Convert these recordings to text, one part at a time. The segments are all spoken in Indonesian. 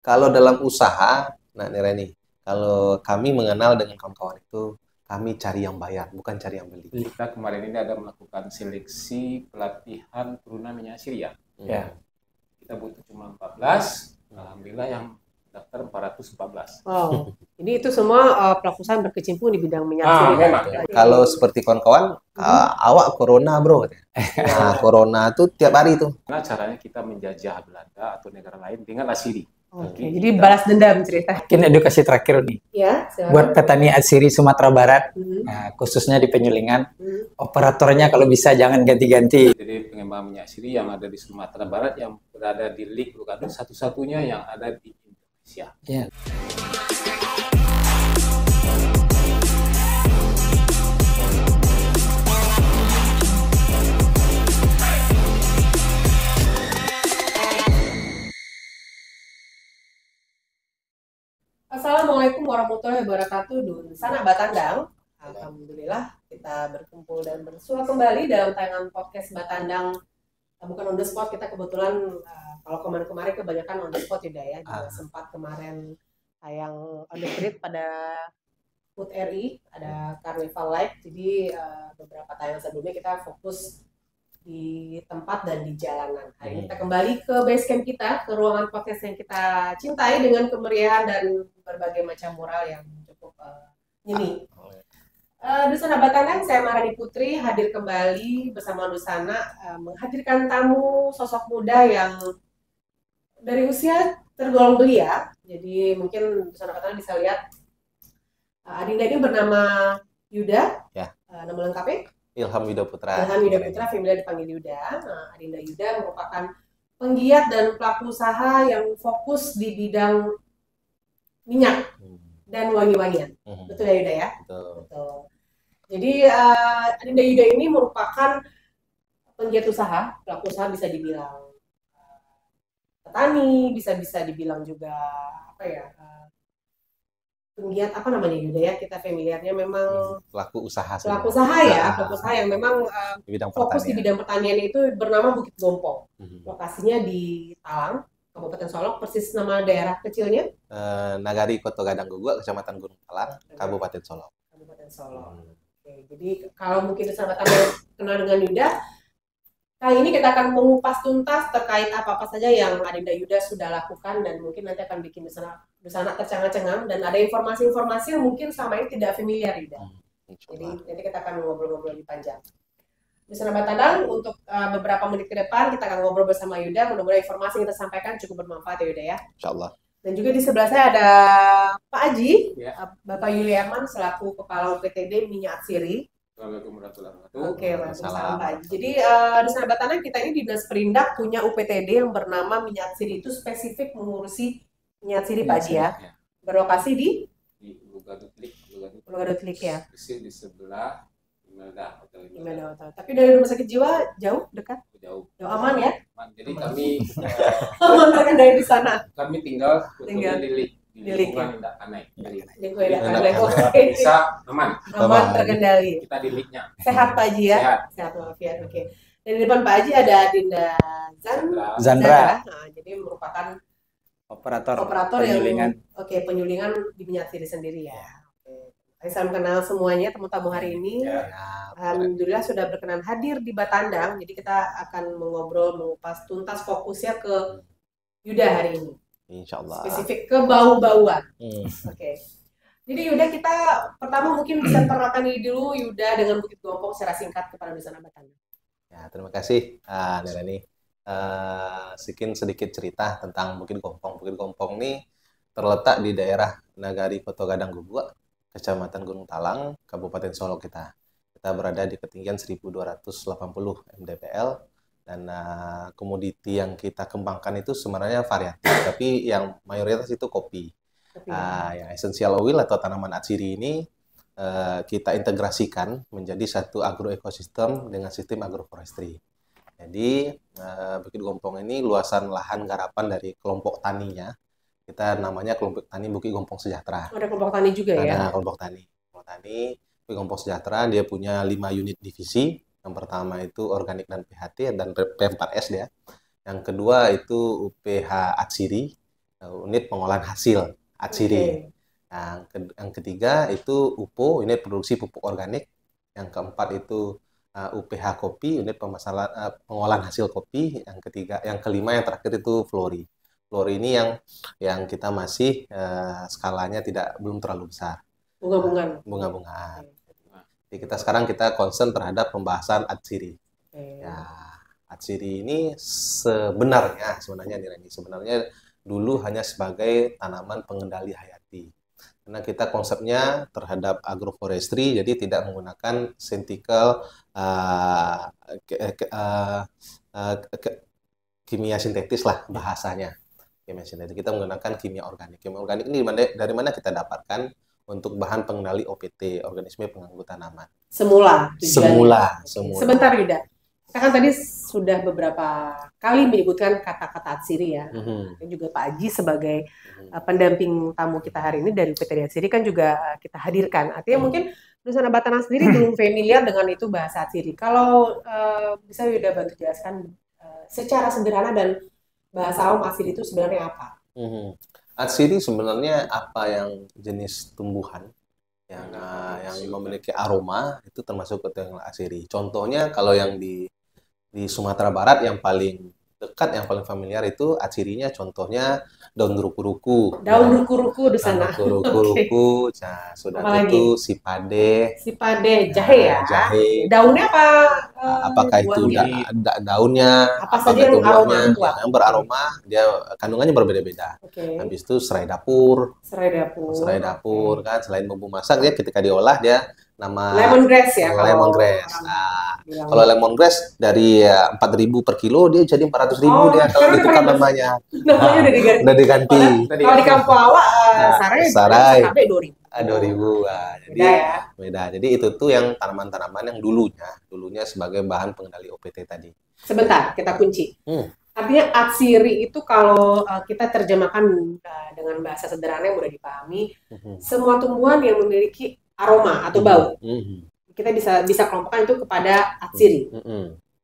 Kalau dalam usaha, nah nih Reni, kalau kami mengenal dengan kawan-kawan itu, kami cari yang bayar, bukan cari yang beli. Kita kemarin ini ada melakukan seleksi pelatihan turunan minyak Syria. Ya. Kita butuh cuma 14, alhamdulillah yang daftar 414. Oh, jadi itu semua pelaku usaha berkecimpung di bidang minyak Syria. Memang. Kalau seperti kawan-kawan, awak corona bro. Nah, corona tuh tiap hari tuh. Karena caranya kita menjajah Belanda atau negara lain dengan atsiri. Oke, jadi balas dendam cerita. Mungkin edukasi terakhir nih. Ya, silakan. Buat petani atsiri Sumatera Barat, nah, khususnya di Penyulingan, operatornya kalau bisa jangan ganti-ganti. Jadi pengembang minyak Syiri yang ada di Sumatera Barat yang berada di Lik Lugado satu-satunya yang ada di Indonesia. Ya. Assalamualaikum warahmatullahi wabarakatuh. Dun sana Batandang. Alhamdulillah kita berkumpul dan bersua kembali dalam tayangan podcast Batandang. Bukan on the spot, kita kebetulan kalau kemarin-kemarin kebanyakan on the spot juga ya. Juga sempat kemarin tayang on the grid pada HUT RI, ada Carnival Live. Jadi beberapa tayangan sebelumnya kita fokus di tempat dan di jalanan. Hari ini kita kembali ke base camp kita, ke ruangan podcast yang kita cintai dengan kemeriahan dan berbagai macam mural yang cukup nyeni. Dusana Batandang, saya Marani Putri hadir kembali bersama Dusana menghadirkan tamu sosok muda yang dari usia tergolong belia. Jadi mungkin Dusana Batandang bisa lihat Adinda ini bernama Yuda. Ya. Nama lengkapnya? Ilham Yuda Putra. Ilham Yuda Putra, familiar dipanggil Yuda. Nah, Adinda Yuda merupakan penggiat dan pelaku usaha yang fokus di bidang minyak dan wangi-wangian. Betul ya Yuda ya? Betul. Jadi Adinda Yuda ini merupakan penggiat usaha, pelaku usaha bisa dibilang petani, bisa dibilang juga apa ya? Penggiat apa namanya Yuda ya, kita familiarnya memang pelaku usaha pelaku usaha ya, pelaku usaha yang memang fokus di bidang pertanian itu bernama Bukit Gompong. Lokasinya di Talang, Kabupaten Solok, persis nama daerah kecilnya Nagari Koto Gadang Guguk, Kecamatan Gunung Talang, Kabupaten Solok. Kabupaten Solok. Oke, jadi kalau mungkin sahabat kenal dengan Yuda, kali ini kita akan mengupas tuntas terkait apa-apa saja yang Adinda Yuda sudah lakukan dan mungkin nanti akan bikin di sana tercengang-cengang dan ada informasi-informasi yang mungkin selama ini tidak familiar Yuda. Jadi nanti kita akan ngobrol-ngobrol lebih panjang. Di sana Batandang untuk beberapa menit ke depan kita akan ngobrol bersama Yuda. Mudah-mudahan informasi yang kita sampaikan cukup bermanfaat ya Yuda ya. Insyaallah. Dan juga di sebelah saya ada Pak Aji, Bapak Yuli Herman selaku Kepala UPTD Minyak Atsiri. Assalamualaikum warahmatullahi wabarakatuh. Oke, waalaikumsalam Pak Haji. Jadi di sana Batandang kita ini di Dinas Perindak punya UPTD yang bernama Minyak Atsiri, itu spesifik mengurusi minyak atsiri Pak Haji ya. Berlokasi di Lugado Tlik ya. Di sebelah Imelda Hotel Imelda. Tapi dari rumah sakit jiwa jauh, dekat? Jauh. Aman ya? Jadi kami aman terkendali di sana. Kami tinggal di Lik. Di lingkungan tidak aneh. Bisa aman terkendali. Kita di Liknya. Sehat Pak Haji ya? Sehat walafiat. Oke. Dan di depan Pak Haji ada Dinda Zandra. Nah, jadi merupakan operator yang penyulingan di minyak atsiri sendiri ya. Salam kenal semuanya tamu-tamu hari ini. Alhamdulillah sudah berkenan hadir di Batandang. Jadi kita akan mengupas tuntas fokusnya ke Yuda hari ini. Insyaallah. Spesifik ke bau-bauan. Oke. Jadi Yuda, kita pertama mungkin bisa perkenalkan diri dulu Yuda dengan Bukit Gompong secara singkat kepada Dusana Batandang. Ya, terima kasih Nerani. Sedikit cerita tentang Bukit Gompong. Bukit Gompong ini terletak di daerah Nagari Koto Gadang Guguk, Kecamatan Gunung Talang, Kabupaten Solok kita. Kita berada di ketinggian 1280 mdpl. Dan komoditi yang kita kembangkan itu sebenarnya variatif, tapi yang mayoritas itu kopi. Yang essential oil atau tanaman atsiri ini kita integrasikan menjadi satu agroekosistem dengan sistem agroforestry. Jadi Bukit Gompong ini luasan lahan garapan dari kelompok taninya. Kita namanya kelompok tani Bukit Gompong Sejahtera. Ada kelompok tani juga ya? Ada kelompok tani. Bukit Gompong Sejahtera dia punya 5 unit divisi. Yang pertama itu organik dan PHT dan P4S ya. Yang kedua itu UPH Atsiri. unit pengolahan hasil atsiri. Oke. Yang ketiga itu UPO, unit produksi pupuk organik. Yang keempat itu UPH kopi, unit pengolahan hasil kopi. Yang kelima, yang terakhir itu Flori. Flori ini yang kita masih skalanya belum terlalu besar. Bunga-bungaan. Bunga-bungaan. Oke. Jadi kita concern terhadap pembahasan atsiri. Oke. Ya, atsiri ini sebenarnya dulu hanya sebagai tanaman pengendali hayati. Karena kita konsepnya terhadap agroforestry, jadi tidak menggunakan sintetikal kimia sintetis lah bahasanya. Kimia sintetis, kita menggunakan kimia organik. Kimia organik ini dari mana kita dapatkan? Untuk bahan pengendali OPT, organisme pengganggu tanaman. Semula. Semula. Sebentar Yuda. Kita kan tadi sudah beberapa kali menyebutkan kata-kata atsiri ya. Dan juga Pak Aji sebagai pendamping tamu kita hari ini dari UPT Atsiri kan juga kita hadirkan. Artinya mungkin Dusana Batanang sendiri belum familiar dengan itu bahasa atsiri. Kalau bisa Yuda bantu jelaskan secara sederhana dan bahasa awam atsiri itu sebenarnya apa? Atsiri sebenarnya apa yang jenis tumbuhan yang memiliki aroma itu termasuk kategori atsiri. Contohnya kalau yang di Sumatera Barat yang paling dekat, yang paling familiar itu atsirinya contohnya daun ruku-ruku. Daun ruku-ruku di sana. Ruku-ruku, sudah itu sipade. Sipade, jahe ya. Jahe. Daunnya apa? Apakah itu daunnya? Apa saja yang aroma kuat? Yang beraroma, dia kandungannya berbeda-beda. Habis itu serai dapur. Serai dapur kan, selain bumbu masak dia ketika diolah dia nama lemongrass ya. Lemongrass. Kalau lemongrass dari 4.000 per kilo dia jadi 400.000 dia kalau ditukar namanya. Namanya udah diganti. Kalau di kampung awak sarai sampai 2.000. 2.000. Jadi beda. Jadi itu tuh yang tanaman-tanaman yang dulunya sebagai bahan pengendali OPT tadi. Sebentar, kita kunci. Artinya atsiri itu kalau kita terjemahkan dengan bahasa sederhana yang mudah dipahami, semua tumbuhan yang memiliki aroma atau bau. Kita bisa kelompokkan itu kepada atsiri.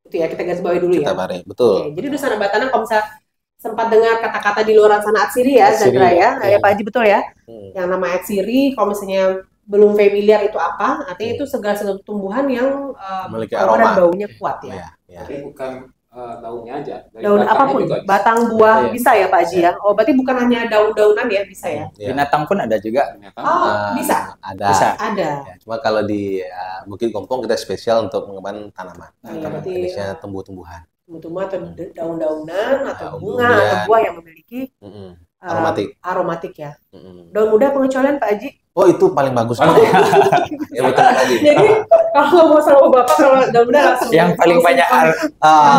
Itu ya, kita garis bawahi dulu ya. Betul. Jadi Dusana Batanang kalau bisa sempat dengar kata-kata di luar sana atsiri ya, Zandra ya. Ya Pak Haji betul ya. Yang nama atsiri kalau misalnya belum familiar itu apa, artinya itu segala sesuatu tumbuhan yang memiliki aroma dan baunya kuat ya. Tapi bukan daunnya aja. Daun apapun, batang buah bisa ya Pak Haji ya. Oh berarti bukan hanya daun-daunan ya, bisa ya. Binatang pun ada juga. Bisa. Ada. Ya, cuma kalau di Bukit Gompong kita spesial untuk mengembangkan tanaman. Jenisnya tumbuh-tumbuhan. Tumbuh-tumbuhan atau daun-daunan atau bunga atau buah yang memiliki aromatik ya. Daun muda pengecualian Pak Haji? Oh itu paling bagus. Ya, betul tadi. Jadi kalau mau sama Bapak kalau daun muda langsung yang paling banyak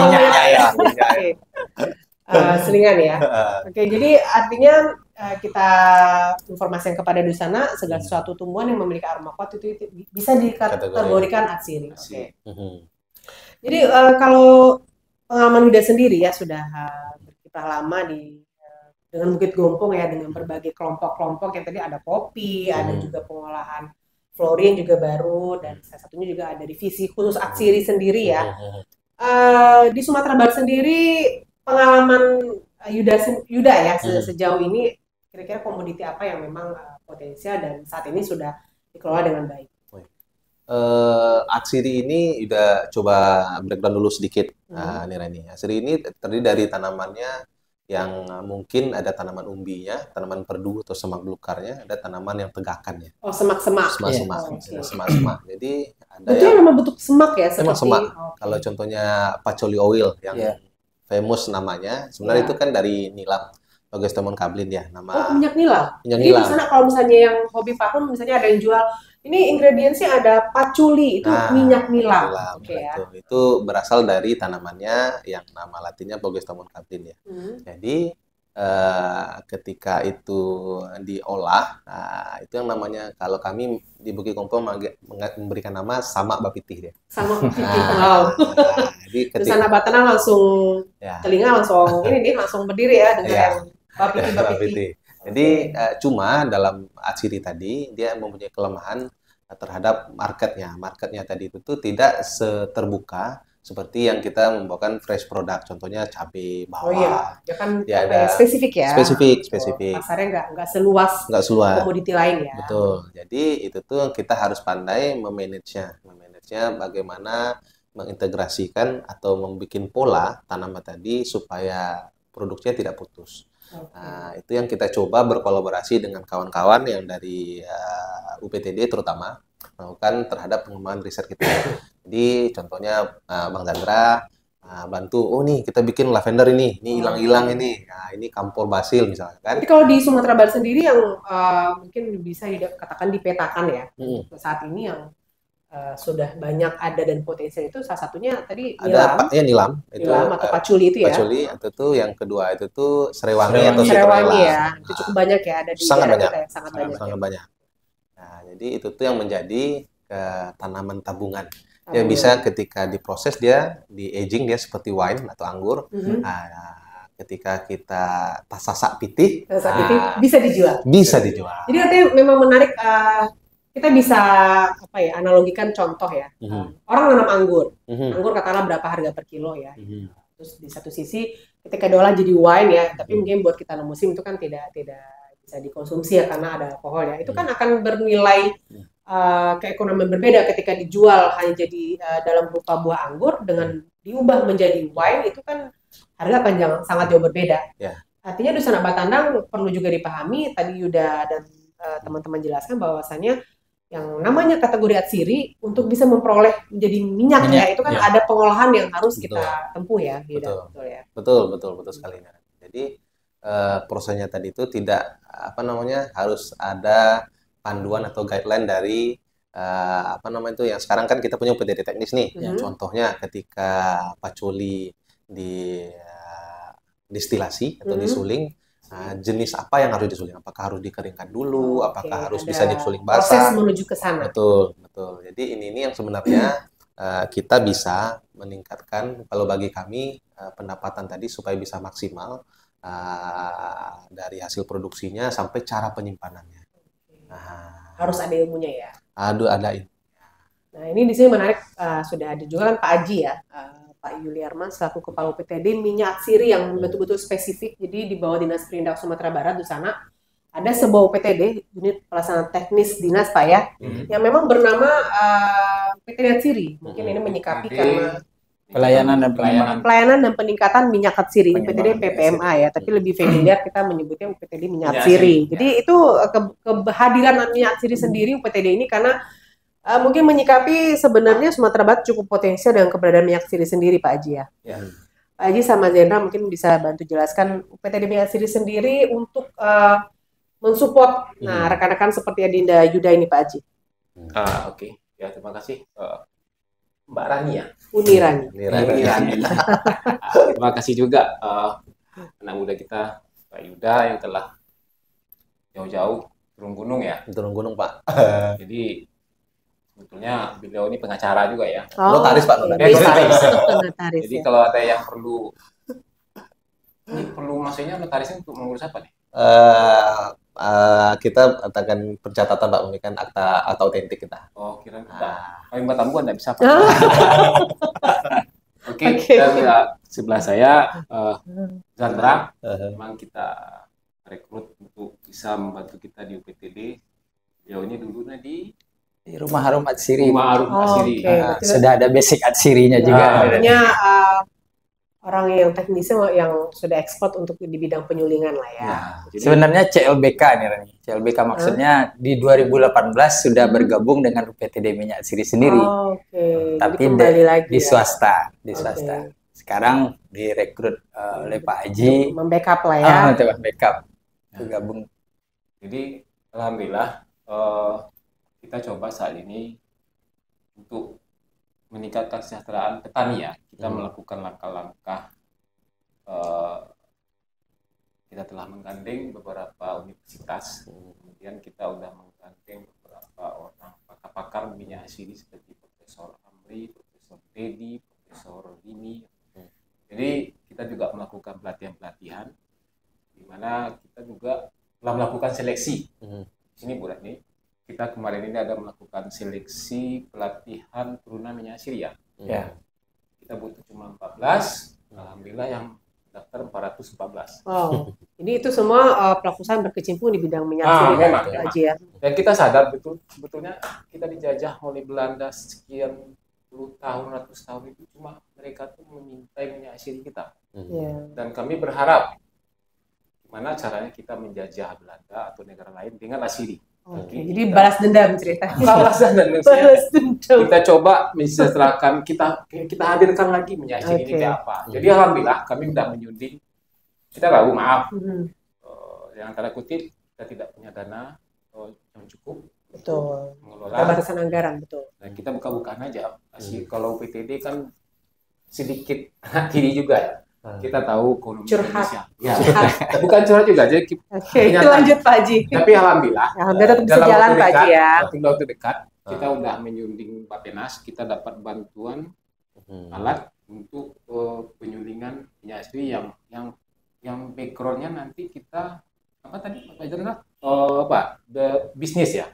minyaknya ya. Selingan ya. Oke, jadi artinya kita informasikan kepada Dusana segala sesuatu tumbuhan yang memiliki aroma kuat itu bisa dikategorikan atsiri. Oke. Jadi kalau pengalaman Yuda sendiri ya sudah berkiprah lama dengan Bukit Gompong ya, dengan berbagai kelompok-kelompok yang tadi ada kopi, ada juga pengolahan Flori yang juga baru, dan salah satunya juga ada divisi khusus atsiri sendiri ya. Di Sumatera Barat sendiri pengalaman Yuda ya sejauh ini kira-kira komoditi apa yang memang potensial dan saat ini sudah dikelola dengan baik? Atsiri ini udah coba breakdown dulu sedikit, Nirani. Atsiri ini terdiri dari tanamannya yang mungkin ada tanaman umbinya, tanaman perdu atau semak belukarnya, ada tanaman yang tegakan ya. Oh, semak-semak. Semak-semak. Jadi ada yang memang bentuk semak ya, seperti semak. Kalau contohnya Patchouli oil yang famous namanya, sebenarnya itu kan dari nilam. Phlogistomon kablin ya, nama minyak nilam. Jadi di sana kalau misalnya yang hobi parfum, misalnya ada yang jual ini ingredientsnya ada patchouli, itu minyak nilam. Itu berasal dari tanamannya yang nama latinnya Phlogistomon kablin ya. Jadi ketika itu diolah, itu yang namanya kalau kami di Bukit Gompong memberikan nama samak bapitih dia. Samak bapitih. Jadi Dusana Batanang langsung telinga langsung langsung berdiri ya dengan bapitih. Jadi cuma dalam atsiri tadi dia mempunyai kelemahan terhadap marketnya. Marketnya tadi itu tidak seterbuka seperti yang kita membawakan fresh product, contohnya cabai, Oh iya, bawang. ya kan Dia apa ya, ada spesifik ya. spesifik, Betul. spesifik. Pasarnya nggak seluas Nggak seluas. komoditi lain ya. Betul. Jadi itu tuh kita harus pandai memanagenya bagaimana mengintegrasikan atau membuat pola tanaman tadi supaya produksinya tidak putus. Oke. Nah, itu yang kita coba berkolaborasi dengan kawan-kawan yang dari UPTD terutama melakukan terhadap pengembangan riset kita. Jadi contohnya Bang Zandra bantu, oh nih kita bikin lavender ini hilang-hilang ini. Nah, ini kampor basil misalnya kan. Jadi kalau di Sumatera Barat sendiri yang mungkin bisa dikatakan dipetakan ya, saat ini yang sudah banyak ada dan potensial itu salah satunya tadi Ada nilam, itu nilam atau paculi itu ya. Paculi itu tuh yang kedua itu tuh serewangi atau Serewangi ya. Nah, Itu cukup banyak ya ada di sangat daerah banyak. kita ya, sangat banyak. Sangat banyak. Nah, jadi itu tuh yang menjadi tanaman tabungan. Yang bisa ketika diproses dia di aging dia seperti wine atau anggur. Nah, ketika kita sasak pitih, bisa dijual. Bisa dijual. Jadi artinya memang menarik. Kita bisa apa ya analogikan contoh ya. Orang nanam anggur, anggur katakanlah berapa harga per kilo ya. Terus di satu sisi ketika diolah jadi wine ya, tapi mungkin buat kita musim itu kan tidak bisa dikonsumsi ya karena ada alkohol ya. Itu kan akan bernilai keekonomian berbeda ketika dijual hanya jadi dalam berupa buah anggur dengan diubah menjadi wine itu kan harga akan sangat jauh berbeda. Artinya Dusun Batandang perlu juga dipahami tadi Yuda dan teman-teman jelaskan bahwasanya yang namanya kategori atsiri untuk bisa memperoleh menjadi minyak ya itu kan ada pengolahan yang harus kita tempuh ya. Betul ya. Betul sekali. Jadi prosesnya tadi itu tidak harus ada panduan atau guideline dari itu yang sekarang kan kita punya UPTD teknis nih. Contohnya ketika paculi di distilasi atau disuling, jenis apa yang harus disuling? Apakah harus dikeringkan dulu? Apakah harus bisa disuling basah? Proses menuju ke sana. Betul. Jadi ini yang sebenarnya kita bisa meningkatkan kalau bagi kami pendapatan tadi supaya bisa maksimal dari hasil produksinya sampai cara penyimpanannya. Harus ada ilmunya ya. Ada ilmu. Nah ini di sini menarik sudah ada juga kan Pak Aji ya. Pak Yuliarman selaku Kepala UPTD minyak siri yang betul-betul spesifik. Jadi di bawah Dinas Perindak Sumatera Barat di sana ada sebuah UPTD unit pelaksana teknis dinas Pak ya, yang memang bernama UPTD Atsiri. Mungkin ini menyikapi karena pelayanan dan peningkatan minyak atsiri UPTD PPMA ya, tapi lebih familiar kita menyebutnya UPTD minyak atsiri. Jadi itu kehadiran minyak atsiri sendiri UPTD ini karena mungkin menyikapi sebenarnya Sumatera Barat cukup potensial dengan keberadaan minyak siri sendiri Pak Haji ya. Pak Haji sama Zendra mungkin bisa bantu jelaskan UPTD minyak siri sendiri untuk mensupport rekan-rekan seperti Adinda Yuda ini Pak Haji. Oke. Ya terima kasih Mbak Rani ya. Unirani. Terima kasih juga anak muda kita Pak Yuda yang telah jauh-jauh turun gunung ya. Turun gunung Pak. Jadi sebetulnya beliau ini pengacara juga ya. Notaris Pak. Notaris. Jadi kalau ada yang perlu maksudnya notarisnya untuk mengurus apa nih? Kita akan pencatatan Pak, memberikan akta autentik kita. Oh kira kami Batam gua nggak bisa Pak. Oke. Dan sebelah saya Zandra, memang kita rekrut untuk bisa membantu kita di UPTD. Beliau ini dulunya di Rumah Harum Atsiri. Sudah ada basic atsirinya juga. Artinya orang yang teknisnya yang sudah ekspor untuk di bidang penyulingan lah ya. Sebenarnya CLBK nih Rani. CLBK maksudnya di 2018 sudah bergabung dengan UPTD Minyak Atsiri sendiri. Tapi di swasta, Sekarang direkrut oleh Pak Haji. Membackup lah ya. Backup. Bergabung. Jadi alhamdulillah kita coba saat ini untuk meningkatkan kesejahteraan petani ya. Kita melakukan langkah-langkah. Kita telah menggandeng beberapa universitas, kemudian kita sudah menggandeng beberapa orang pakar-pakar minyak atsiri seperti Profesor Amri, Profesor Dedi, Profesor Dini. Jadi kita juga melakukan pelatihan-pelatihan, di mana kita juga telah melakukan seleksi. Sini Bu Rani, kita kemarin ini ada melakukan seleksi pelatihan turunan minyak atsiri ya. Kita alhamdulillah yang daftar 414. Wow, ini itu semua pelaku usaha berkecimpung di bidang minyak sirih memang, Pak Haji ya. Dan kita sadar betul sebetulnya kita dijajah oleh Belanda sekian puluh tahun, ratus tahun itu cuma mereka tuh memintai minyak sirih kita. Dan kami berharap gimana caranya kita menjajah Belanda atau negara lain dengan asiri. Jadi balas dendam ceritanya. Balas dendam. Kita coba mensejahterakan, kita hadirkan lagi minyak sirih ini kayak apa. Jadi alhamdulillah kami sudah menyunting. Kita tahu maaf, yang tanda kutip kita tidak punya dana yang cukup. Betul. Mengelola batasan anggaran, betul. Dan kita buka-bukaan aja. Kalau PTD kan sedikit anak tiri juga ya. Kita tahu ekonomi Indonesia. Ya. Bukan curhat juga. Jadi lanjut Pak Haji. Tapi alhamdulillah tetap bisa jalan Pak Haji ya. Waktu dekat kita udah menyunting Bappenas, kita dapat bantuan alat untuk penyulingan minyak sirih yang backgroundnya nanti kita apa tadi Pak Jendra? Bisnis ya.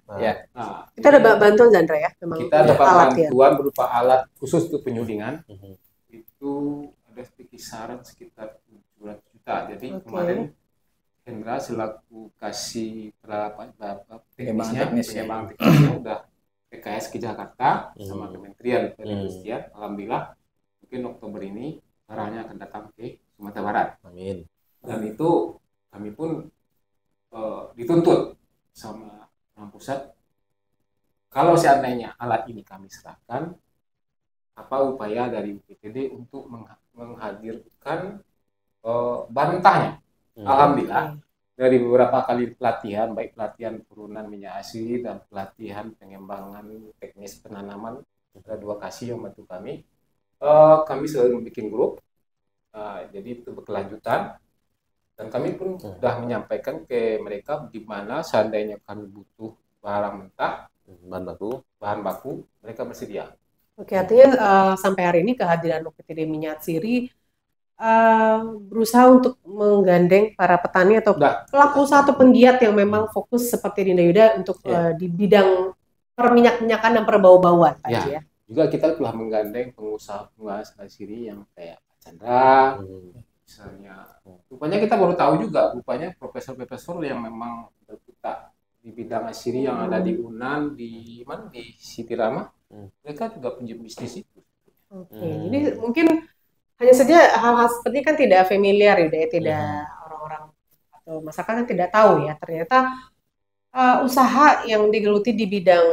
Nah, kita ada bantuan Jendra ya. Kita dapat bantuan berupa alat khusus untuk penyulingan. Itu ada kisaran sekitar 700 juta. Jadi kemarin Hendra selaku kasih teknisnya udah PKS ke Jakarta sama Kementerian Perindustrian. Alhamdulillah mungkin Oktober ini barangnya akan datang ke Sumatera Barat. Amin. Dan itu kami pun dituntut sama pusat, kalau seandainya alat ini kami serahkan, apa upaya dari PTD untuk menghadirkan bantahnya. Alhamdulillah dari beberapa kali pelatihan, baik pelatihan turunan minyak sirih dan pelatihan pengembangan teknis penanaman, ada 2 kasih yang bantu kami selalu membuat grup, jadi itu berkelanjutan. Dan kami pun sudah menyampaikan ke mereka di mana seandainya kami butuh barang mentah, bahan baku, mereka bersedia. Oke, artinya sampai hari ini kehadiran UPTD Minyak Sirih berusaha untuk menggandeng para petani atau pelaku usaha atau penggiat yang memang fokus seperti Dinda Yuda untuk di bidang perminyak-minyakan dan perbau-bauan, Pak Haji ya. Juga kita telah menggandeng pengusaha sirih yang kayak Pak Chandra, misalnya. Rupanya kita baru tahu juga, rupanya profesor-profesor yang memang berkutat di bidang sirih yang ada di Unan, di Siti Rama, mereka juga punya bisnis itu. Jadi mungkin hanya saja hal-hal seperti kan tidak familiar ya, tidak orang-orang atau masyarakat kan tidak tahu ya, ternyata usaha yang digeluti di bidang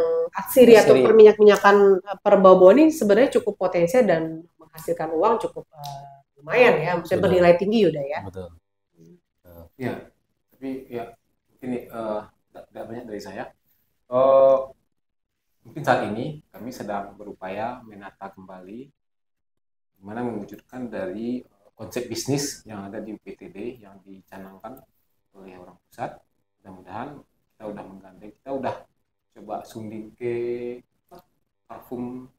sirih atau perminyak-minyakan perbau-bauan ini sebenarnya cukup potensial dan menghasilkan uang cukup lumayan ya, maksudnya bernilai tinggi udah ya. Betul. Ya, tapi ya ini tidak banyak dari saya. Mungkin saat ini kami sedang berupaya menata kembali gimana mewujudkan dari konsep bisnis yang ada di PTD yang dicanangkan oleh orang pusat. Mudah-mudahan kita udah menggandeng, kita udah coba sunding ke parfum.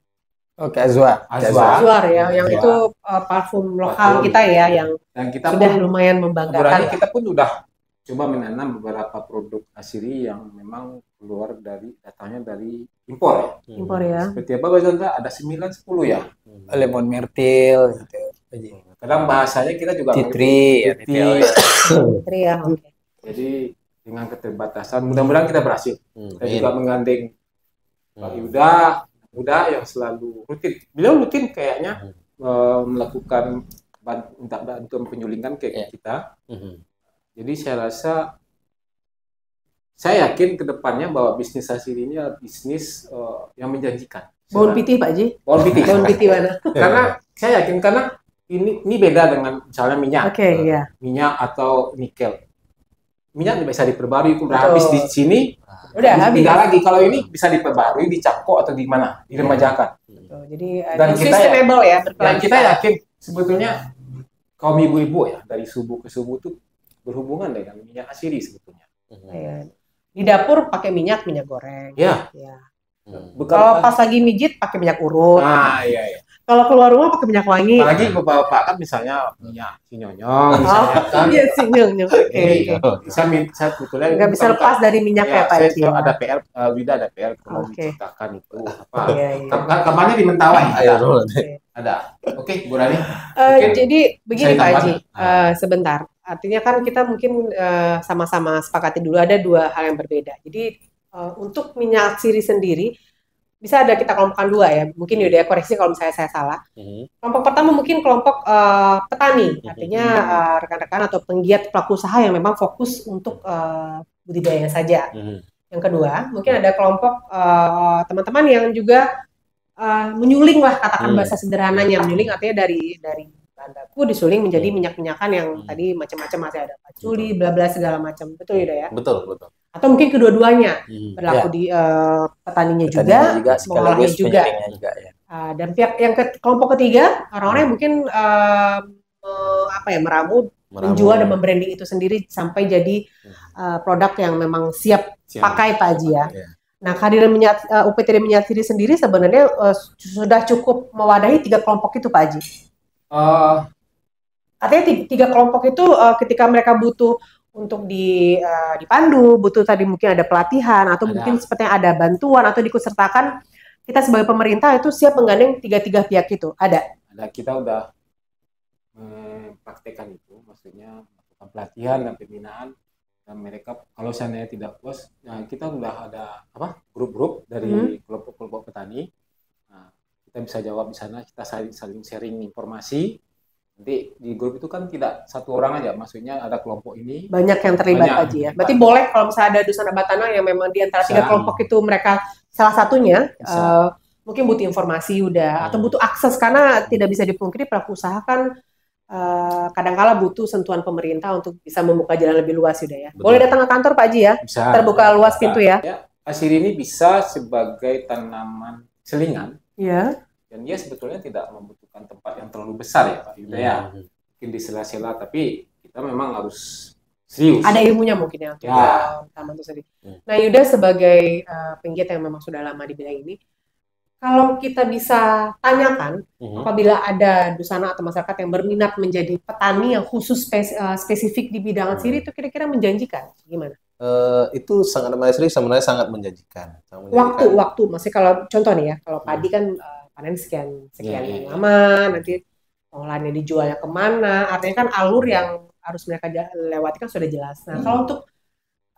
Oke, Azwar ya, yang itu parfum lokal kita ya, yang kita sudah lumayan membanggakan. Kita pun udah coba menanam beberapa produk sirih yang memang keluar datangnya dari impor ya. Seperti apa Pak Chandra? Ada 9-10 ya. Lemon myrtle gitu. Kadang bahasanya kita juga Titri ya. Jadi dengan keterbatasan, mudah-mudahan kita berhasil. Kita juga menggandeng Pak Yuda yang selalu rutin. Beliau rutin kayaknya melakukan bantuan penyulingan ke kita. Jadi saya rasa, saya yakin ke depannya bahwa bisnis sirih ini adalah bisnis yang menjanjikan. Bawon putih Pak Haji? Bawon putih mana? Karena saya yakin, karena ini beda dengan misalnya minyak. Minyak atau nikel. Minyak bisa diperbarui, udah habis di sini, udah habis. Tidak lagi. Kalau ini bisa diperbarui, dicapkok atau di mana, diremajakan. Jadi dan sustainable ya. Dan kita yakin sebetulnya kaum ibu-ibu ya, dari subuh ke subuh itu berhubungan dengan minyak sirih sebetulnya. Di dapur pakai minyak goreng. Ya. Kalau pas lagi mijit pakai minyak urut. Iya. Kalau keluar rumah pakai minyak wangi. Apalagi bapak-bapak kan misalnya minyak sinyonyong misalnya kan. Iya sinyonyong. Saya sebetulnya nggak bisa lepas dari minyak ya Pak Haji. Ada PR, Wida ada PR kalau diceritakan itu apa. Kamarnya di Mentawai. Ada. Oke, Bu Rani. Jadi begini Pak Haji, sebentar. Artinya kan kita mungkin sama-sama sepakati dulu ada dua hal yang berbeda. Jadi untuk minyak sirih sendiri bisa ada kita kelompokkan dua ya. Mungkin Yuda koreksi kalau misalnya saya salah. Kelompok pertama mungkin kelompok petani, artinya rekan-rekan atau penggiat pelaku usaha yang memang fokus untuk budidaya saja. Yang kedua, mungkin ada kelompok teman-teman yang juga menyuling lah, katakan bahasa sederhananya, menyuling artinya dari bahan baku disuling menjadi minyak-minyakan yang tadi macam-macam, masih ada patchouli, bla bla segala macam, betul ya? Betul. Atau mungkin kedua-duanya berlaku di petaninya juga pengolahnya juga. Ya. Dan pihak yang kelompok ketiga orang-orang yang mungkin meramu, menjual dan membranding itu sendiri sampai jadi produk yang memang siap pakai Pak Haji ya. Nah, kehadiran UPTD minyak sirih sendiri sebenarnya sudah cukup mewadahi 3 kelompok itu, Pak Haji. Artinya 3 kelompok itu ketika mereka butuh untuk dipandu, butuh tadi mungkin ada pelatihan atau mungkin sepertinya ada bantuan atau diikutsertakan, kita sebagai pemerintah itu siap menggandeng 3 pihak itu. Ada. Kita udah mempraktekkan itu, maksudnya melakukan pelatihan dan pembinaan. Dan mereka kalau seandainya tidak puas, kita udah ada grup-grup dari kelompok-kelompok petani. Nah, kita bisa jawab di sana, kita saling sharing informasi. Nanti di grup itu kan tidak satu orang aja, maksudnya ada kelompok ini. Banyak yang terlibat Haji ya. Berarti boleh kalau misalnya ada Dusana Batanang yang memang di antara 3 kelompok itu mereka salah satunya mungkin butuh informasi atau butuh akses, karena tidak bisa dipungkiri pelaku usaha kan kadang-kala butuh sentuhan pemerintah untuk bisa membuka jalan lebih luas ya. Boleh datang ke kantor Pak Haji ya? Bisa. Terbuka luas pintu ya. Sirih ini bisa sebagai tanaman selingan. Iya. Dan dia sebetulnya tidak membutuhkan tempat yang terlalu besar ya Pak Yuda ya. Mungkin di sela-sela, tapi kita memang harus serius. Ada ilmunya mungkin ya untuk taman itu sendiri. Nah, Yuda sebagai penggiat yang memang sudah lama di bidang ini, kalau kita bisa tanyakan, apabila ada Dusana atau masyarakat yang berminat menjadi petani yang khusus spesifik di bidang sirih, itu kira-kira menjanjikan gimana? Itu sebenarnya sangat menjanjikan. Waktu, masih kalau contoh nih ya, kalau padi kan panen sekian lama, nanti pengolahannya dijualnya kemana, artinya kan alur yang harus mereka lewati kan sudah jelas. Nah, kalau untuk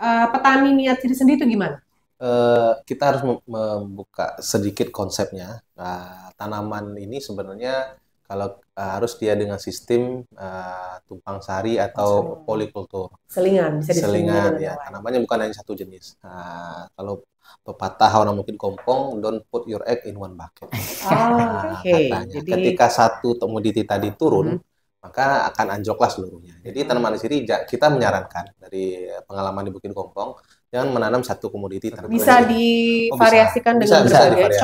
petani minyak sirih sendiri itu gimana? Kita harus membuka sedikit konsepnya. Tanaman ini sebenarnya kalau harus dia dengan sistem tumpang sari atau polikultur. Selingan, bisa selingan ya. Tanamannya bukan hanya satu jenis. Kalau pepatah orang mungkin kompong, don't put your egg in one bucket. Katanya. Jadi ketika satu komoditi tadi turun, maka akan anjloklah seluruhnya. Jadi tanaman sirih kita menyarankan dari pengalaman di Bukit Kompong, jangan menanam satu komoditi tertentu. Bisa divariasikan dengan berbagai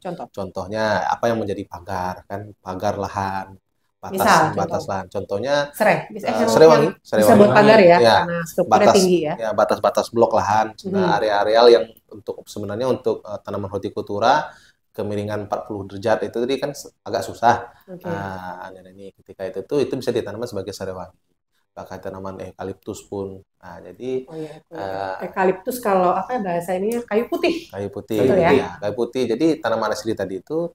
contoh. Contohnya apa yang menjadi pagar kan, pagar lahan, batas lahan. Contohnya serewangi. Bisa buat pagar ya, karena strukturnya tinggi ya. Ya, batas-batas blok lahan, area-areal yang sebenarnya untuk tanaman hortikultura kemiringan 40 derajat itu tadi kan agak susah. Ini ketika itu bisa ditanam sebagai serewangi. Bahkan tanaman eukaliptus pun. Jadi eukaliptus kalau bahasa ini kayu putih. Kayu putih. Jadi tanaman sirih tadi itu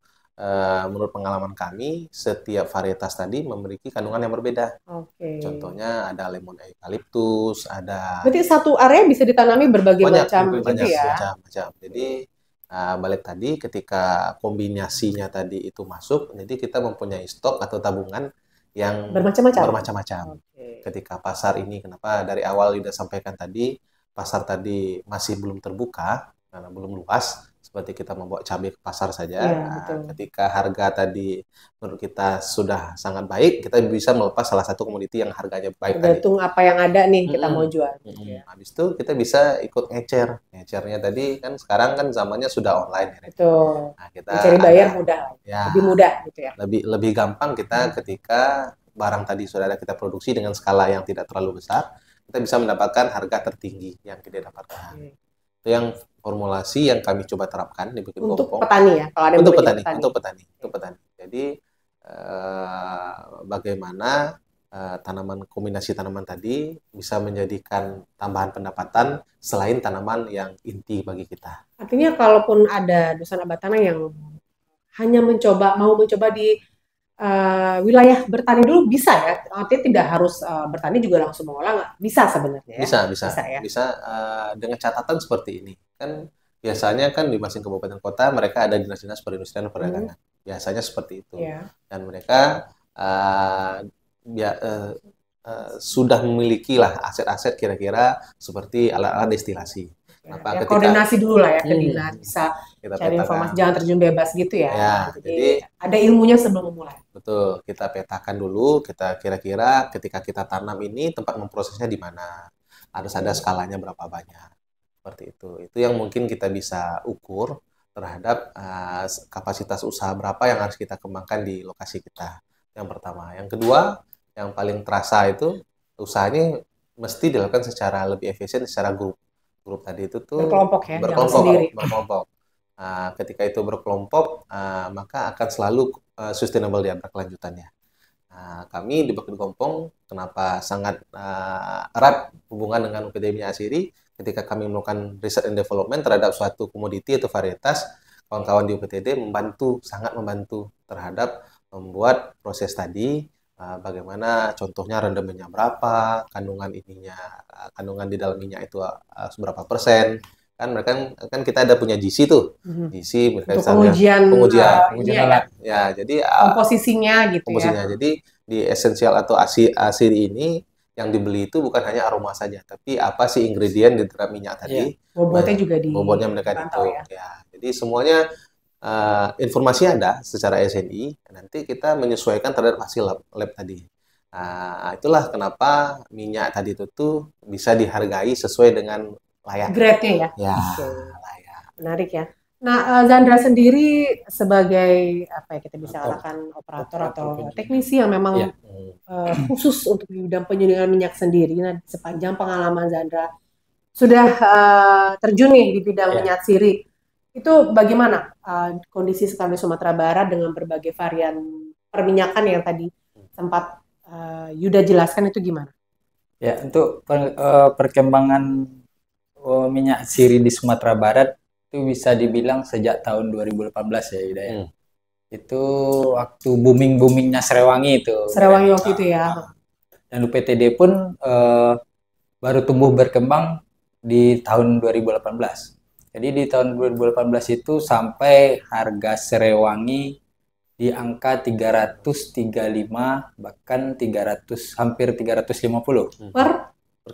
menurut pengalaman kami setiap varietas tadi memiliki kandungan yang berbeda. Contohnya ada lemon eukaliptus, ada. Berarti satu area bisa ditanami berbagai macam ya. Macam. Jadi balik tadi ketika kombinasinya tadi itu masuk, jadi kita mempunyai stok atau tabungan yang bermacam-macam. Ketika pasar ini, kenapa dari awal sudah sampaikan tadi, pasar tadi masih belum terbuka, karena belum luas, seperti kita membawa cabai ke pasar saja. Ketika harga tadi menurut kita sudah sangat baik, kita bisa melepas salah satu komoditi yang harganya baik. Tergantung apa yang ada nih kita mau jual. Habis itu kita bisa ikut ngecer. Ngecernya tadi kan sekarang kan zamannya sudah online. Betul. Kita mencari bayar mudah, lebih mudah gitu ya. Lebih gampang kita ketika barang tadi sudah ada kita produksi dengan skala yang tidak terlalu besar, kita bisa mendapatkan harga tertinggi yang kita dapatkan. Itu yang formulasi yang kami coba terapkan di Bukit Kompong. Untuk petani ya, kalau ada untuk petani. Jadi bagaimana kombinasi tanaman tadi bisa menjadikan tambahan pendapatan selain tanaman yang inti bagi kita. Artinya kalaupun ada Dusana Batanang yang hanya mau mencoba di wilayah bertani dulu bisa ya? Artinya tidak harus bertani juga langsung mengolah, nggak? Bisa sebenarnya ya? Bisa ya? bisa dengan catatan seperti ini kan. Biasanya kan di masing kabupaten kota mereka ada dinas-dinas perindustrian dan perdagangan. Biasanya seperti itu. Dan mereka sudah memiliki lah aset-aset kira-kira seperti alat-alat destilasi. Ya, koordinasi dulu lah ya ke dinas, bisa kita cari informasi, jangan terjun bebas gitu ya. Jadi ada ilmunya sebelum memulai. Betul, kita petakan dulu, kita kira-kira ketika kita tanam ini tempat memprosesnya di mana, harus ada skalanya berapa banyak, seperti itu. Itu yang mungkin kita bisa ukur terhadap kapasitas usaha berapa yang harus kita kembangkan di lokasi kita. Yang pertama, yang kedua, yang paling terasa itu usahanya mesti dilakukan secara lebih efisien, secara grup tadi itu tuh berkelompok ya, berkelompok. Ketika itu berkelompok, maka akan selalu sustainable dia berkelanjutannya. Kami di Bakti Gompong kenapa sangat erat hubungan dengan UPTD Minyak Asiri, ketika kami melakukan research and development terhadap suatu komoditi atau varietas, kawan-kawan di UPTD sangat membantu terhadap membuat proses tadi. Bagaimana contohnya rendemennya berapa, kandungan di dalam minyak itu seberapa persen, kan mereka kan kita ada punya GC tuh, GC untuk pengujian alat ya, jadi komposisinya gitu ya. Jadi di esensial atau asiri ini yang dibeli itu bukan hanya aroma saja, tapi apa sih ingredient di dalam minyak tadi, bobotnya mereka hitung ya. Jadi semuanya informasi ada secara SNI, nanti kita menyesuaikan terhadap hasil lab tadi. Itulah kenapa minyak tadi itu tuh bisa dihargai sesuai dengan layak. Grade-nya ya? Layak. Menarik ya. Nah, Zandra sendiri sebagai apa ya kita bisa katakan operator atau teknisi yang memang khusus untuk di bidang penyulingan minyak sendiri. Nah, sepanjang pengalaman Zandra sudah terjun nih di bidang minyak siri. Itu bagaimana kondisi sekarang di Sumatera Barat dengan berbagai varian perminyakan yang tadi sempat Yuda jelaskan, itu gimana? Ya, untuk perkembangan minyak siri di Sumatera Barat itu bisa dibilang sejak tahun 2018 ya Yuda ya. Itu waktu booming-boomingnya Serewangi itu. Serewangi waktu itu ya. Dan UPTD pun baru tumbuh berkembang di tahun 2018. Jadi di tahun 2018 itu sampai harga Serewangi di angka 335 bahkan 300 hampir 350 per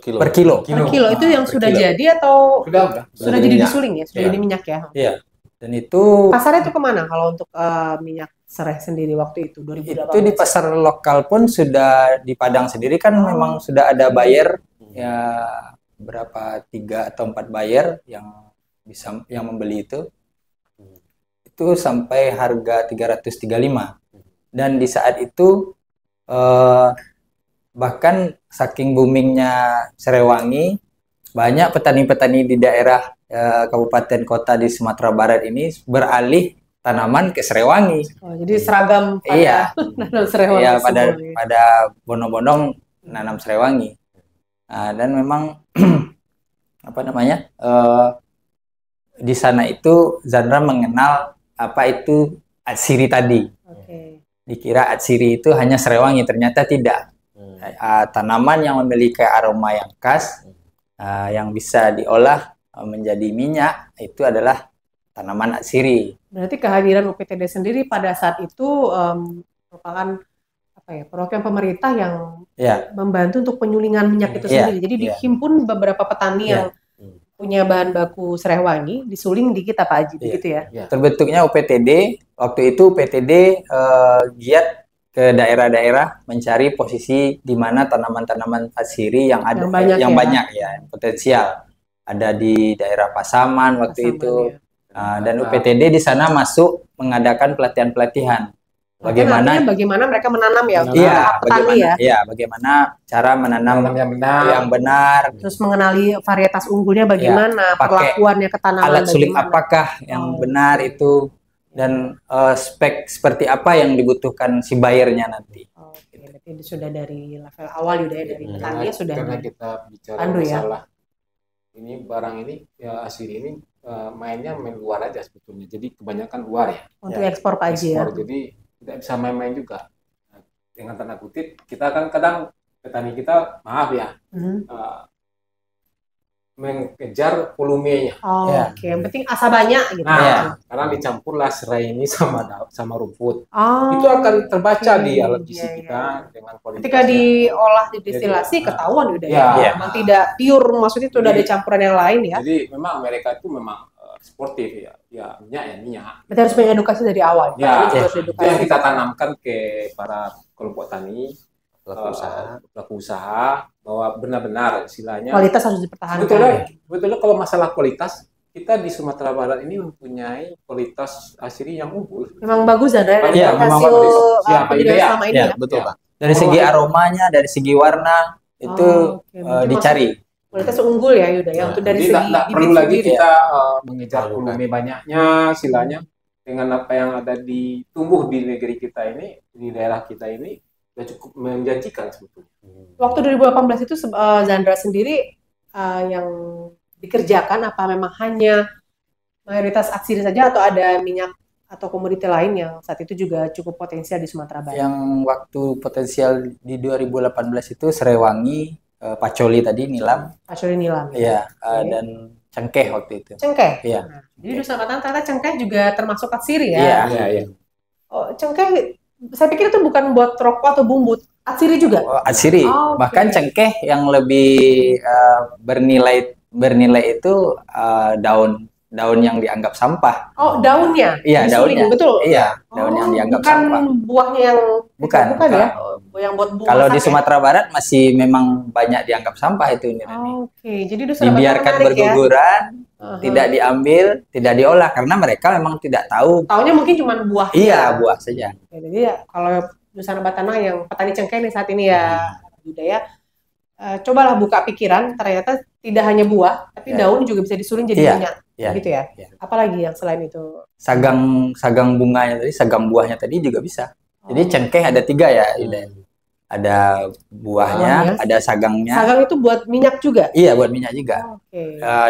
kilo. Per kilo itu yang sudah jadi atau sudah jadi disuling ya, sudah jadi minyak ya? Iya. Dan itu pasarnya itu kemana kalau untuk minyak serai sendiri waktu itu 2018? Itu di pasar lokal pun sudah di Padang sendiri kan memang sudah ada buyer ya, berapa 3 atau 4 buyer yang membeli itu sampai harga 335. Dan di saat itu bahkan saking boomingnya Serewangi, banyak petani-petani di daerah kabupaten kota di Sumatera Barat ini beralih tanaman ke Serewangi. Jadi seragam pada nanam Serewangi. Iya, pada bondong-bondong nanam Serewangi. Dan memang apa namanya? Di sana itu Zandra mengenal apa itu atsiri tadi. Dikira atsiri itu hanya Serewangi, ternyata tidak. Tanaman yang memiliki aroma yang khas, yang bisa diolah menjadi minyak, itu adalah tanaman atsiri. Berarti kehadiran UPTD sendiri pada saat itu merupakan perwakilan pemerintah yang membantu untuk penyulingan minyak itu sendiri. Jadi dihimpun beberapa petani yang punya bahan baku Serewangi, disuling di kita Pak Haji, begitu ya? Terbentuknya UPTD, waktu itu UPTD giat ke daerah-daerah mencari posisi di mana tanaman-tanaman atsiri yang ada yang banyak ya, yang potensial. Ada di daerah Pasaman waktu itu. Dan UPTD di sana masuk mengadakan pelatihan-pelatihan. Bagaimana mereka menanam petani bagaimana cara menanam yang benar, terus mengenali varietas unggulnya bagaimana, perlakuannya ke tanaman, alat suling apakah yang benar itu, dan spek seperti apa yang dibutuhkan si buyernya nanti. Berarti sudah dari level awal dari petani sudah. Karena kita bicara masalah ini barang ini asiri ini main luar aja sebetulnya, jadi kebanyakan luar ya. Untuk ekspor Pak Haji ya. Jadi tidak bisa main-main juga. dengan tanda kutip kita kan kadang petani kita maaf ya mengejar volumenya. Oke. Yang penting asa banyak gitu. Nah, karena dicampurlah serai ini sama rumput. Itu akan terbaca di alat gizi kita dengan kualitas. Ketika diolah didestilasi ketahuan udah ya. Memang tidak pure, maksudnya itu udah ada campuran yang lain ya. Jadi memang mereka itu memang sportif ya minyak. Berarti harus mengedukasi dari awal. Ya, itu yang kita tanamkan ke para kelompok tani, pelaku usaha bahwa benar-benar istilahnya kualitas harus dipertahankan. Sebetulnya kalau masalah kualitas kita di Sumatera Barat ini mempunyai kualitas asiri yang unggul. Memang bagus ya, dari memang hasil budidaya selama ini ya. Betul Pak. Dari segi aromanya, dari segi warna itu dicari. Kualitas unggul ya Yuda ya. Untuk dari segi tidak perlu lagi kita mengejar volume banyaknya istilahnya dengan apa yang ada tumbuh di negeri kita ini, di daerah kita ini sudah cukup menjanjikan sebetulnya. Waktu 2018 itu Zandra sendiri yang dikerjakan apa memang hanya mayoritas aksiri saja atau ada minyak atau komoditi lain yang saat itu juga cukup potensial di Sumatera Barat? Yang waktu potensial di 2018 itu Serewangi, Pacoli tadi, nilam. Pacoli nilam. Iya, dan cengkeh waktu itu. Cengkeh? Iya. Nah, jadi Nusa Bataan ternyata cengkeh juga termasuk aksiri ya? Iya. Oh, cengkeh saya pikir itu bukan buat rokok atau bumbu, atsiri juga. Atsiri. Bahkan cengkeh yang lebih bernilai itu daun yang dianggap sampah. Oh, daunnya? Iya, daunnya. Betul. Iya, daun yang dianggap sampah. Bukan buahnya yang bukan ya. Yang buat buah. Kalau di Sumatera Barat masih memang banyak dianggap sampah itu. Oke, jadi dibiarkan berguguran. Tidak diambil, tidak diolah karena mereka memang tidak tahu. Taunya mungkin cuma buah. Iya, buah saja. Jadi ya, kalau Nusa Bataan yang petani cengkeh nih saat ini ya, budaya, cobalah buka pikiran. Ternyata tidak hanya buah, tapi daun juga bisa disuling jadi minyak, gitu ya. Apalagi yang selain itu? Sagang bunganya tadi, sagam buahnya tadi juga bisa. Jadi cengkeh ada 3 ya, ada buahnya, ada sagangnya. Sagang itu buat minyak juga? Iya, buat minyak juga.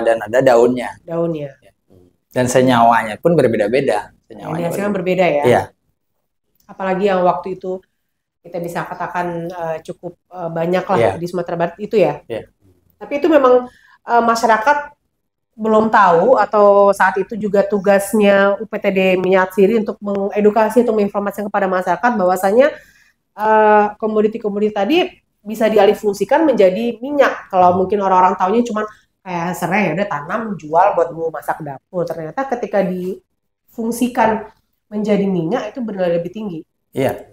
Dan ada daunnya. Dan senyawanya pun berbeda-beda. Hasilnya berbeda ya? Iya. Apalagi yang waktu itu kita bisa katakan cukup banyak lah di Sumatera Barat itu ya? Tapi itu memang masyarakat belum tahu atau saat itu juga tugasnya UPTD Minyak Atsiri untuk mengedukasi atau menginformasikan kepada masyarakat bahwasanya komoditi-komoditi tadi bisa dialihfungsikan menjadi minyak. Kalau mungkin orang-orang taunya cuma kayak serai, udah tanam, jual buat masak dapur. Ternyata ketika difungsikan menjadi minyak itu bernilai lebih tinggi. Iya.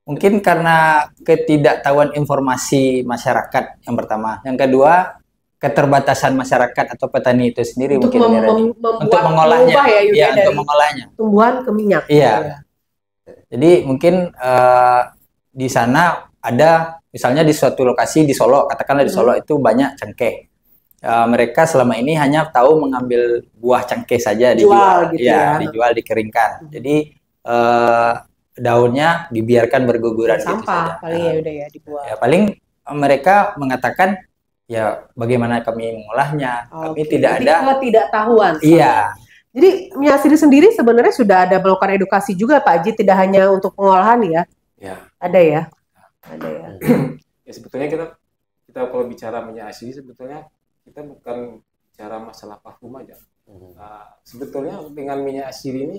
Mungkin karena ketidaktahuan informasi masyarakat yang pertama. Yang kedua, keterbatasan masyarakat atau petani itu sendiri untuk untuk mengolahnya. Untuk mengolahnya. Tumbuhan ke minyak. Iya. Jadi mungkin di sana ada misalnya di suatu lokasi di Solo, katakanlah di Solo itu banyak cengkeh. Mereka selama ini hanya tahu mengambil buah cengkeh saja dijual, gitu ya, dijual dikeringkan. Jadi daunnya dibiarkan berguguran sampah gitu paling ya udah ya dibuang. Ya, paling mereka mengatakan ya bagaimana kami mengolahnya, kami tidak ada ketidaktahuan. Iya. Jadi Minyak Atsiri sendiri sebenarnya sudah ada melakukan edukasi juga Pak Haji, tidak hanya untuk pengolahan ya? Ya. Ada ya? Ada ya. Ya sebetulnya kita kalau bicara minyak atsiri sebetulnya kita bukan bicara masalah parfum aja. Sebetulnya dengan minyak atsiri ini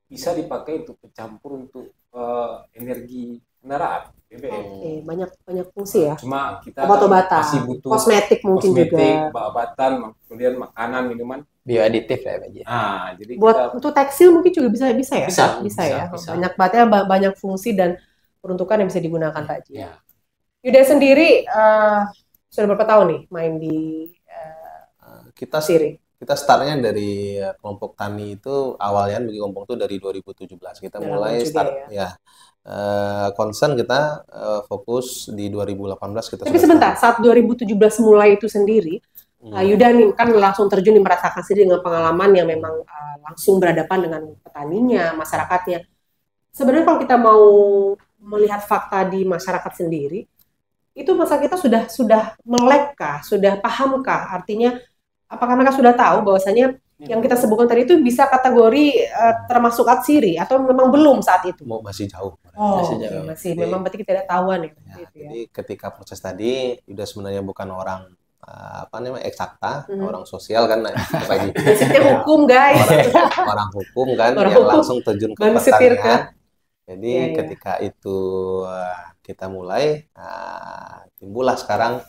bisa dipakai untuk pencampur untuk energi kendaraan BBM. Banyak fungsi ya. Cuma kita masih butuh kosmetik mungkin juga. Obat-obatan, kemudian makanan, minuman. Bioaditif ya Pak Haji. Jadi buat untuk tekstil mungkin juga bisa ya. Bisa ya. Banyak banyak fungsi dan peruntukan yang bisa digunakan Pak Haji. Ya. Yuda sendiri sudah berapa tahun nih main di kita startnya dari kelompok tani itu awalnya bagi kelompok itu dari 2017 kita mulai start concern kita fokus di 2018 kita. Tapi sebentar, saat 2017 mulai itu sendiri Yuda nih kan langsung terjun merasakan sendiri dengan pengalaman yang memang langsung berhadapan dengan petaninya, masyarakatnya. Sebenarnya kalau kita mau melihat fakta di masyarakat sendiri, itu masa kita sudah melek kah, sudah pahamkah? Artinya apakah mereka sudah tahu bahwasanya yang kita sebutkan tadi itu bisa kategori termasuk atsiri atau memang belum saat itu? Masih jauh. Masih jauh. Masih. Jadi, memang berarti kita tidak tahuan ya. Jadi ketika proses tadi, Yuda sebenarnya bukan orang eksakta, orang sosial kan, basicnya hukum guys, orang hukum kan, yang langsung terjun ke pertanian. Jadi ketika itu kita mulai, timbullah sekarang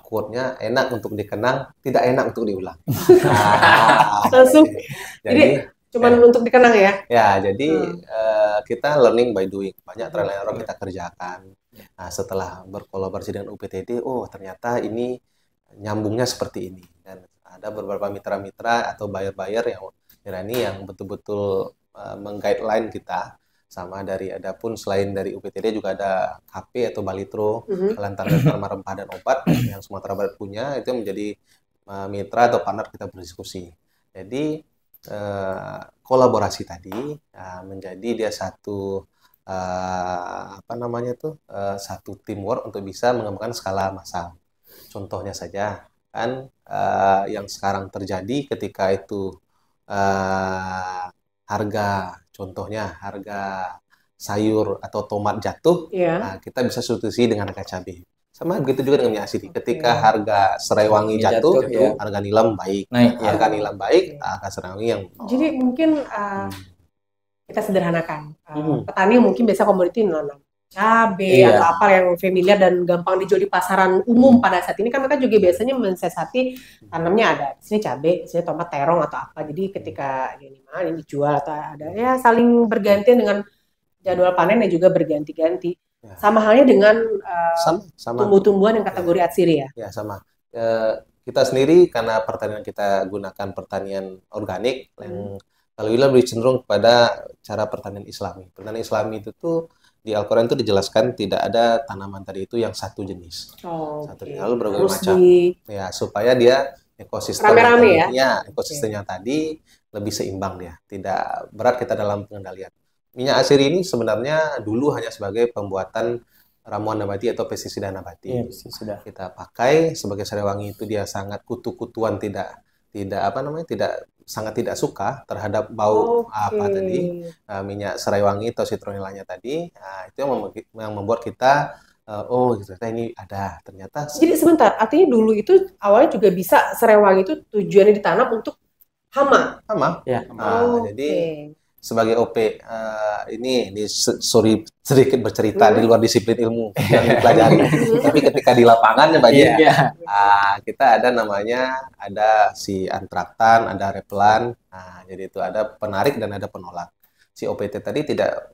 quote-nya enak untuk dikenang, tidak enak untuk diulang. Langsung. Jadi cuman untuk dikenang ya? Ya, jadi kita learning by doing. Banyak trial and error kita kerjakan. Nah, setelah berkolaborasi dengan UPTD, ternyata ini nyambungnya seperti ini. Dan ada beberapa mitra-mitra atau buyer-buyer yang betul-betul meng-guideline kita. Sama adapun selain dari UPTD juga ada KP atau Balitro, Lantaran Rempah dan Obat yang Sumatera Barat punya, itu menjadi mitra atau partner kita berdiskusi. Jadi kolaborasi tadi menjadi dia satu satu teamwork untuk bisa mengembangkan skala massal. Contohnya saja kan yang sekarang terjadi ketika itu harga sayur atau tomat jatuh, kita bisa substitusi dengan harga cabai. Sama begitu juga dengan minyak asiri. Ketika harga serai wangi jatuh, harga nilam baik. Harga nilam baik, harga serai wangi yang Jadi mungkin kita sederhanakan. Petani mungkin biasa komoditi nanam cabai atau apa yang familiar dan gampang dijual di pasaran umum pada saat ini kan mereka juga biasanya mensiasati tanamnya ada di sini cabai, di sini tomat terong atau apa. Jadi ketika ini dijual atau ada saling bergantian dengan jadwal panen dan juga berganti-ganti. Sama halnya dengan tumbuh-tumbuhan yang kategori atsiri ya. Ya sama. Kita sendiri karena pertanian kita gunakan pertanian organik yang kalau lebih cenderung kepada cara pertanian Islami. Pertanian Islami itu tuh di Al-Quran itu dijelaskan tidak ada tanaman tadi itu yang satu jenis. Lalu berbagai macam. Ya, supaya dia ekosistemnya tadi lebih seimbang dia. Tidak berat kita dalam pengendalian. Minyak asiri ini sebenarnya dulu hanya sebagai pembuatan ramuan nabati atau pestisida nabati. Kita pakai sebagai serai wangi itu dia sangat kutu-kutuan sangat tidak suka terhadap bau minyak serai wangi atau citronellanya tadi. Itu yang membuat kita ternyata ini ada ternyata. Jadi sebentar, artinya dulu itu awalnya juga bisa serai wangi itu tujuannya ditanam untuk hama. Ya. Jadi sebagai OP ini sorry sedikit bercerita di luar disiplin ilmu yang dipelajari. Tapi ketika di lapangan kita ada si antraktan, ada repelan. Jadi itu ada penarik dan ada penolak. Si OPT tadi tidak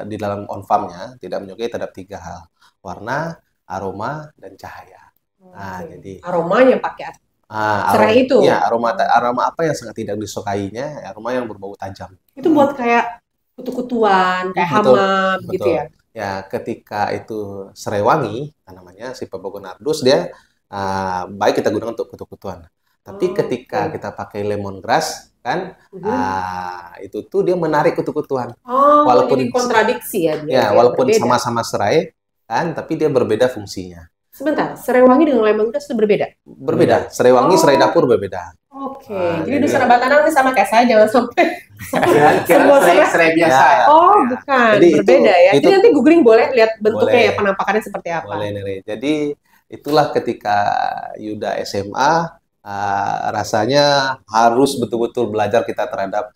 di dalam on farm-nya tidak menyukai terhadap 3 hal: warna, aroma, dan cahaya. Jadi aromanya pakai serai itu. Ya, aroma apa yang sangat tidak disukainya? Aroma yang berbau tajam. Itu buat kayak kutu-kutuan, kayak hama begitu ya. Ya, ketika itu serai wangi, namanya si Pepogonardus dia baik kita gunakan untuk kutu-kutuan. Tapi ketika kita pakai lemongrass kan, itu tuh dia menarik kutu-kutuan. Walaupun jadi kontradiksi ya dia. Ya, walaupun sama-sama serai kan, tapi dia berbeda fungsinya. Sebentar, serai wangi dengan lemongrass itu berbeda? Berbeda. Serai wangi, serai dapur berbeda. Jadi Dusun Batanang ini sama kayak saya, jangan sampai semua serai biasa. Bukan. Jadi berbeda ya. Jadi nanti googling boleh lihat bentuknya penampakannya seperti apa. Boleh, Nere. Jadi itulah ketika Yuda SMA rasanya harus betul-betul belajar kita terhadap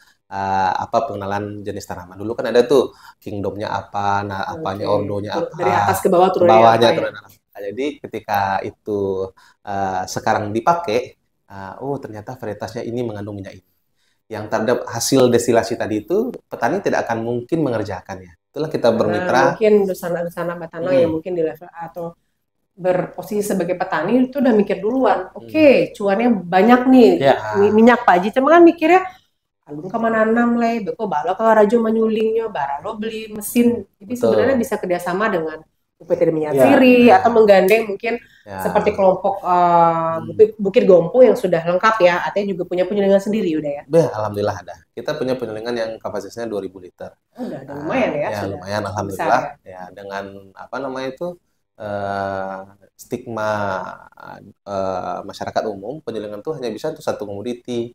pengenalan jenis tanaman. Dulu kan ada tuh kingdomnya apa, apanya ordonya apa. Dari atas ke bawah turunnya bawahnya apa turunnya apa. Jadi ketika itu sekarang dipakai, ternyata varietasnya ini mengandung minyak ini. Yang terhadap hasil destilasi tadi itu, petani tidak akan mungkin mengerjakannya. Itulah kita bermitra. Mungkin Dusana Batanang yang mungkin di level atau berposisi sebagai petani itu udah mikir duluan. Cuannya banyak nih minyak Pak Haji. Cuma kan mikirnya, alun kemana nanam leh, beko balo ke rajo manyulingnya, baralo beli mesin. Jadi sebenarnya bisa kerjasama dengan UPTD Minyak Asiri atau menggandeng mungkin seperti kelompok Bukit Gompo yang sudah lengkap ya, artinya juga punya penyulingan sendiri udah ya? Alhamdulillah ada. Kita punya penyulingan yang kapasitasnya 2.000 liter. Udah lumayan ya? Ya lumayan, alhamdulillah. Ya dengan stigma masyarakat umum, penyulingan itu hanya bisa untuk satu komoditi.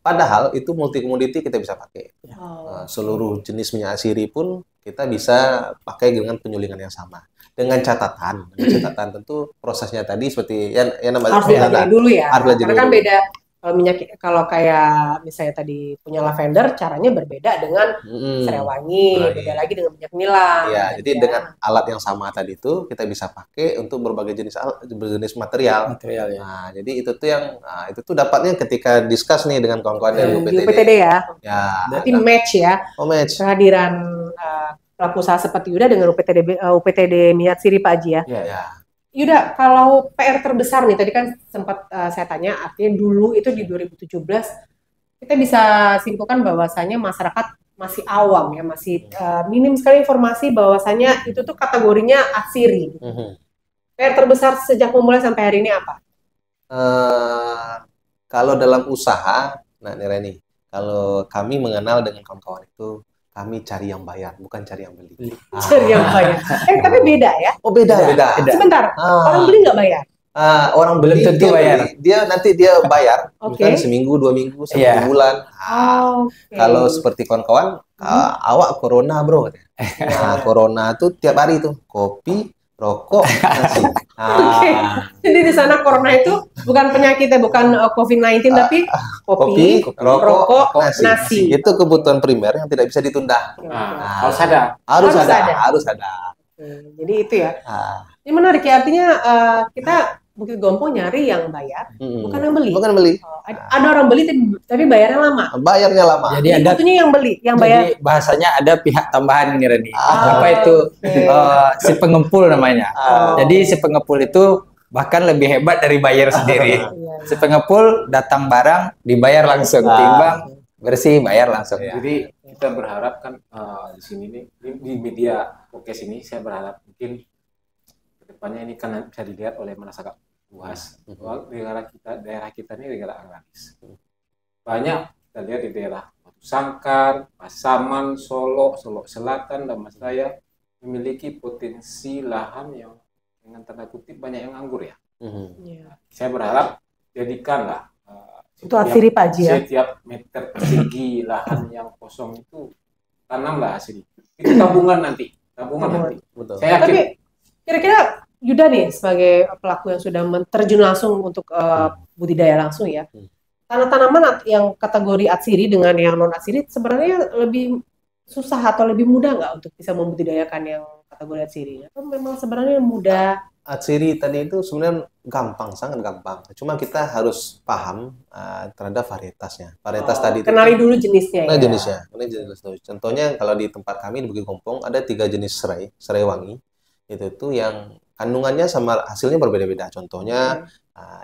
Padahal itu multi komoditi kita bisa pakai. Seluruh jenis minyak asiri pun kita bisa pakai dengan penyulingan yang sama. Dengan catatan tentu prosesnya tadi seperti yang namanya harus belajar dulu ya. Karena kan beda. Kalau minyak, kalau kayak misalnya tadi punya lavender, caranya berbeda dengan serai wangi, beda lagi dengan minyak nilam. Iya, jadi dengan alat yang sama tadi itu kita bisa pakai untuk berbagai jenis material. Ya. Nah, jadi itu tuh itu tuh dapatnya ketika discuss nih dengan kawan-kawan dari UPTD ya. Ya. Berarti match ya. Match. Kehadiran pelaku usaha seperti Yuda dengan UPTD Minyak Siri Pak Haji ya. Iya. Yuda, kalau PR terbesar nih, tadi kan sempat saya tanya, artinya dulu itu di 2017, kita bisa simpulkan bahwasanya masyarakat masih awam ya, masih minim sekali informasi bahwasanya itu tuh kategorinya asiri. PR terbesar sejak memulai sampai hari ini apa? Kalau dalam usaha, nah Nireni, kalau kami mengenal dengan kawan-kawan itu, kami cari yang bayar, bukan cari yang beli. Cari yang bayar. Tapi beda ya? Oh beda. Sebentar, orang beli nggak bayar? Orang beli tentu bayar. Nanti dia bayar, misalkan seminggu, 2 minggu, 1 bulan. Kalau seperti kawan-kawan, awak corona bro. Corona tuh tiap hari tuh kopi, rokok, nasi. Jadi di sana corona itu bukan penyakitnya, bukan COVID-19, tapi kopi, rokok, nasi. Itu kebutuhan primer yang tidak bisa ditunda. Harus ada. Jadi itu ya. Ini menarik ya, artinya kita Bukit Gompong nyari yang bayar, bukan yang beli. Bukan beli. Ada orang beli tapi bayarnya lama. Jadi ada yang beli, yang bayar. Jadi bahasanya ada pihak tambahan nih Reni. Apa itu si pengepul namanya. Jadi si pengepul itu bahkan lebih hebat dari bayar sendiri. Si pengepul datang barang dibayar langsung, timbang bersih bayar langsung. Jadi kita berharap kan di sini nih di media podcast ini, saya berharap mungkin kedepannya ini kan bisa dilihat oleh masyarakat luas bahwa daerah kita ini daerah agraris. Banyak kita lihat di daerah Batu Sangkar, Pasaman, Solo Selatan, dan Mas Raya memiliki potensi lahan yang dengan tanda kutip banyak yang nganggur ya. Saya berharap jadikanlah itu asiri Pak Haji ya. Setiap meter persegi lahan yang kosong itu tanamlah asiri. Itu tabungan nanti. Betul. Saya yakin. Tapi kira-kira Yuda nih sebagai pelaku yang sudah terjun langsung untuk budidaya langsung ya. Tanah-tanaman yang kategori atsiri dengan yang non atsiri sebenarnya lebih susah atau lebih mudah nggak untuk bisa membudidayakan yang kategori atsiri? Atau memang sebenarnya mudah? Atsiri tadi itu sebenarnya gampang, sangat gampang. Cuma kita harus paham terhadap varietasnya. Varietas tadi kenali dulu jenisnya. Jenisnya. Contohnya kalau di tempat kami di Bukit Gompong ada 3 jenis serai wangi. Itu tuh yang kandungannya sama hasilnya berbeda-beda. Contohnya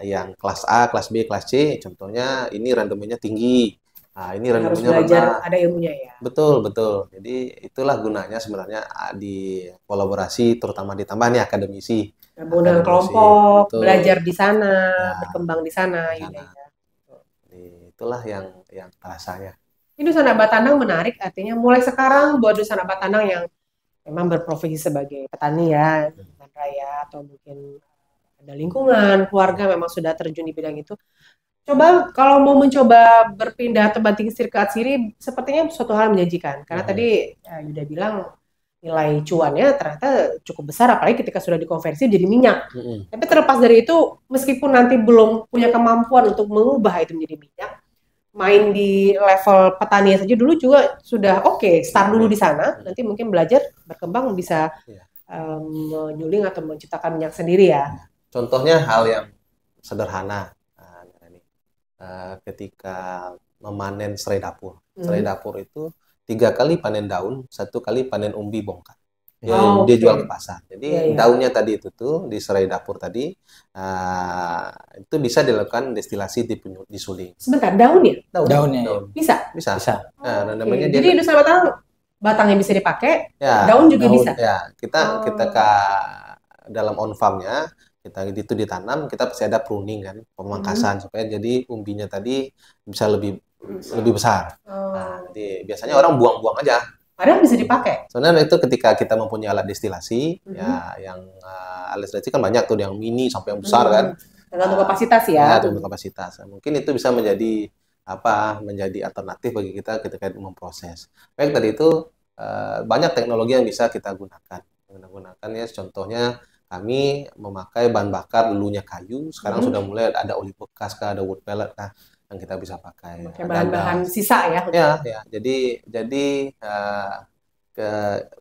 yang kelas A, kelas B, kelas C. Contohnya ini randomnya tinggi. Ini harus belajar, ada ilmunya ya. Betul. Jadi itulah gunanya sebenarnya di kolaborasi, terutama ditambah nih akademisi. Dengan kelompok, belajar di sana, berkembang di sana. Itulah yang rasanya. Ini Dusun Anak Batandang menarik, artinya mulai sekarang buat Dusun Anak Batandang yang memang berprofesi sebagai petani ya, raya atau mungkin ada lingkungan, keluarga memang sudah terjun di bidang itu. Coba kalau mau mencoba berpindah atau banting setir ke atsiri, sepertinya suatu hal menjanjikan. Karena tadi Yuda bilang nilai cuannya ternyata cukup besar, apalagi ketika sudah dikonversi jadi minyak. Tapi terlepas dari itu, meskipun nanti belum punya kemampuan untuk mengubah itu menjadi minyak, main di level petani saja dulu juga sudah oke, start dulu di sana, nanti mungkin belajar, berkembang bisa menyuling atau menciptakan minyak sendiri ya. Contohnya hal yang sederhana, ketika memanen serai dapur. Serai dapur itu 3 kali panen daun, 1 kali panen umbi bongkar. Dia jual ke pasar. Jadi daunnya tadi itu tuh di serai dapur tadi itu bisa dilakukan destilasi di suling. Sebentar, daunnya? Daunnya. Bisa. Nah, namanya jadi Dusun Batang batangnya bisa dipakai, daun juga bisa. Ya, kita dalam on farmnya kita itu ditanam, kita pasti ada pruning kan, pemangkasan supaya jadi umbinya tadi bisa lebih besar. Nah, jadi biasanya orang buang-buang aja. Padahal bisa dipakai. Sebenarnya itu ketika kita mempunyai alat destilasi, ya yang alat destilasi kan banyak tuh, yang mini sampai yang besar kan. Tergantung kapasitas ya. Tergantung kapasitas. Mungkin itu bisa menjadi menjadi alternatif bagi kita ketika memproses. Baik, tadi itu banyak teknologi yang bisa kita gunakan. Ya, contohnya kami memakai bahan bakar dulunya kayu, sekarang sudah mulai ada oli bekas, ada wood pellet yang kita bisa pakai. Bahan-bahan sisa ya. Ya. Jadi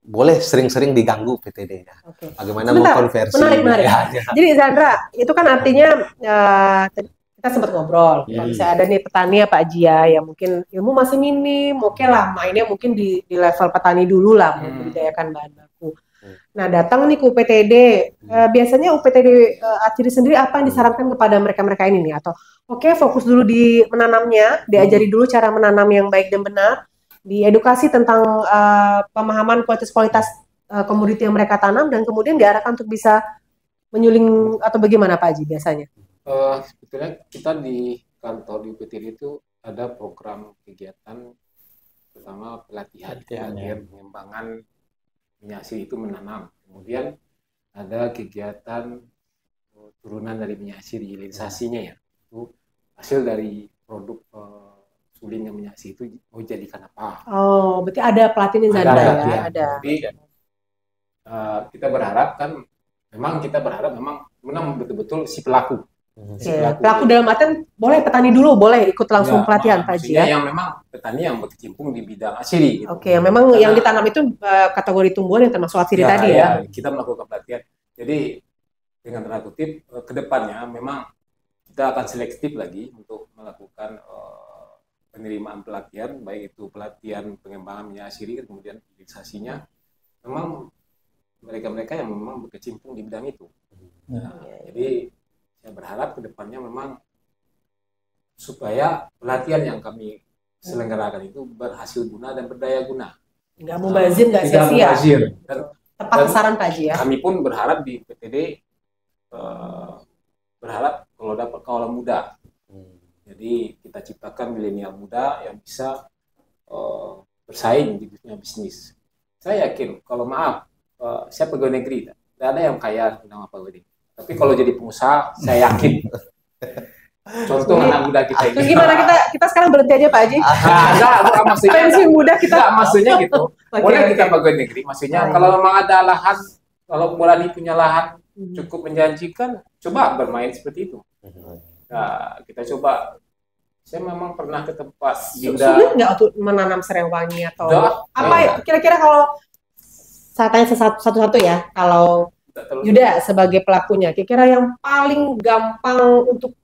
boleh sering-sering diganggu PTD-nya. Bagaimana mengkonversi? Menarik. Jadi Zandra, itu kan artinya kita sempat ngobrol. Kalau bisa ada nih petani ya Pak Haji ya, yang mungkin ilmu masih minim, lah mainnya mungkin di level petani dulu lah, membudidayakan bahan baku. Nah, datang nih ke UPTD, biasanya UPTD Aciri sendiri apa yang disarankan kepada mereka-mereka ini nih? Atau fokus dulu di menanamnya, diajari dulu cara menanam yang baik dan benar, diedukasi tentang pemahaman kualitas komoditi yang mereka tanam, dan kemudian diarahkan untuk bisa menyuling atau bagaimana Pak Haji biasanya? Sebetulnya kita di kantor di UPTD itu ada program kegiatan, pertama pelatihan pengembangan minyak asiri itu menanam. Kemudian ada kegiatan turunan dari minyak asiri, hilirisasinya ya. Itu hasil dari produk sulingan minyak asiri itu mau jadikan apa? Oh, berarti ada pelatihan Zandra ya? Ada. Jadi kita berharap memang betul-betul si pelaku. Pelaku dalam artian boleh petani dulu, boleh ikut langsung pelatihan Pak Haji ya? Yang memang petani yang berkecimpung di bidang asiri. Gitu. Yang memang yang ditanam itu kategori tumbuhan yang termasuk asiri tadi ya? Kita melakukan pelatihan. Jadi dengan tanda kutip kedepannya memang kita akan selektif lagi untuk melakukan penerimaan pelatihan, baik itu pelatihan pengembangan minyak asiri kemudian hilirisasinya. Memang mereka-mereka yang memang berkecimpung di bidang itu. Jadi saya berharap kedepannya memang supaya pelatihan yang kami selenggarakan itu berhasil guna dan berdaya guna. Nggak mubazir, nggak sia-sia. Tepat sasaran Pak Haji ya. Kami pun berharap di PTD berharap kalau dapat kawalan muda. Jadi kita ciptakan milenial muda yang bisa bersaing di dunia bisnis. Saya yakin kalau saya pegawai negeri, tidak ada yang kaya tentang apa ini. Tapi kalau jadi pengusaha, saya yakin. Contoh anak muda kita ini. Gimana kita sekarang berhenti aja Pak Haji? Enggak, maksudnya. Pensiun muda kita. Enggak, maksudnya gitu. Boleh kita pegawai negeri. Maksudnya kalau memang ada lahan, kalau Murani punya lahan cukup menjanjikan, coba bermain seperti itu. Nah, kita coba. Saya memang pernah ke tempat sulit nggak untuk menanam serai wangi atau apa? Kira-kira kalau saya tanya satu-satu ya, kalau Yuda sebagai pelakunya, kira-kira yang paling gampang untuk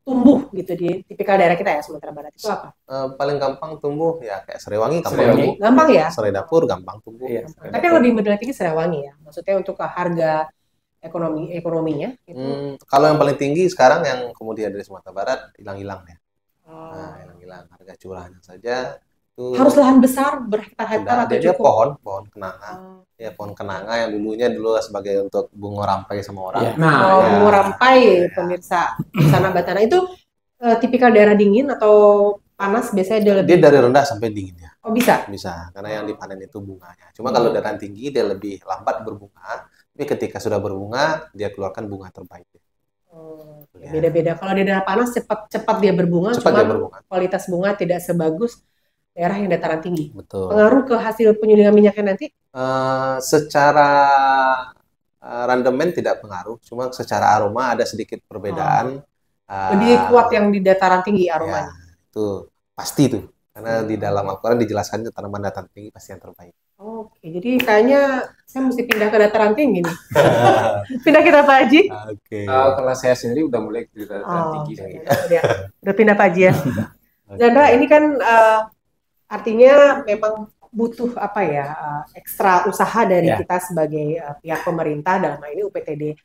tumbuh gitu di tipikal daerah kita ya Sumatera Barat itu apa? Paling gampang tumbuh ya kayak serai wangi, gampang ya. Serai dapur gampang tumbuh. Iya. Tapi yang lebih berdaya tinggi serai wangi ya, maksudnya untuk harga ekonominya. Gitu. Kalau yang paling tinggi sekarang yang kemudian dari Sumatera Barat hilang-hilang ya. Hilang-hilang harga curahnya saja. Harus lahan besar berhektar-hektar atau dia cukup? pohon kenanga. Ya pohon kenanga yang dulu sebagai untuk bunga rampai sama orang. Bunga rampai pemirsa di sana Batana itu tipikal daerah dingin atau panas biasanya dia dari rendah sampai dingin ya. Oh bisa? Bisa karena yang dipanen itu bunganya. Cuma kalau daerah tinggi dia lebih lambat berbunga. Tapi ketika sudah berbunga dia keluarkan bunga terbaik. Beda-beda. Kalau di daerah panas cepat dia berbunga. Cuma kualitas bunga tidak sebagus daerah yang dataran tinggi. Betul. Pengaruh ke hasil penyulingan minyaknya nanti? Secara randemen tidak pengaruh, cuma secara aroma ada sedikit perbedaan. Lebih kuat yang di dataran tinggi aromanya. Ya, itu pasti tuh, karena di dalam Al-Quran dijelaskan tanaman dataran tinggi pasti yang terbaik. Oke, jadi kayaknya saya mesti pindah ke dataran tinggi nih. Pindah kita Pak Haji. Kalau saya sendiri udah mulai di dataran tinggi. Udah pindah Pak Haji ya. Zandra, ini kan artinya memang butuh ekstra usaha dari kita sebagai pihak pemerintah dalam hal ini UPTD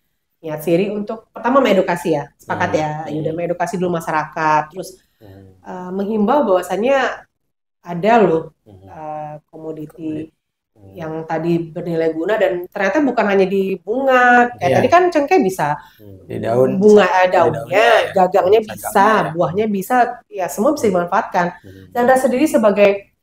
Niat Siri untuk pertama mengedukasi ya, sepakat ya, Yuda mengedukasi dulu masyarakat, terus menghimbau bahwasannya ada loh komoditi yang tadi bernilai guna dan ternyata bukan hanya di bunga, kayak tadi kan cengkeh bisa di daun, bunga daunnya, gagangnya bisa, buahnya bisa, ya semua bisa dimanfaatkan. Zandra sendiri sebagai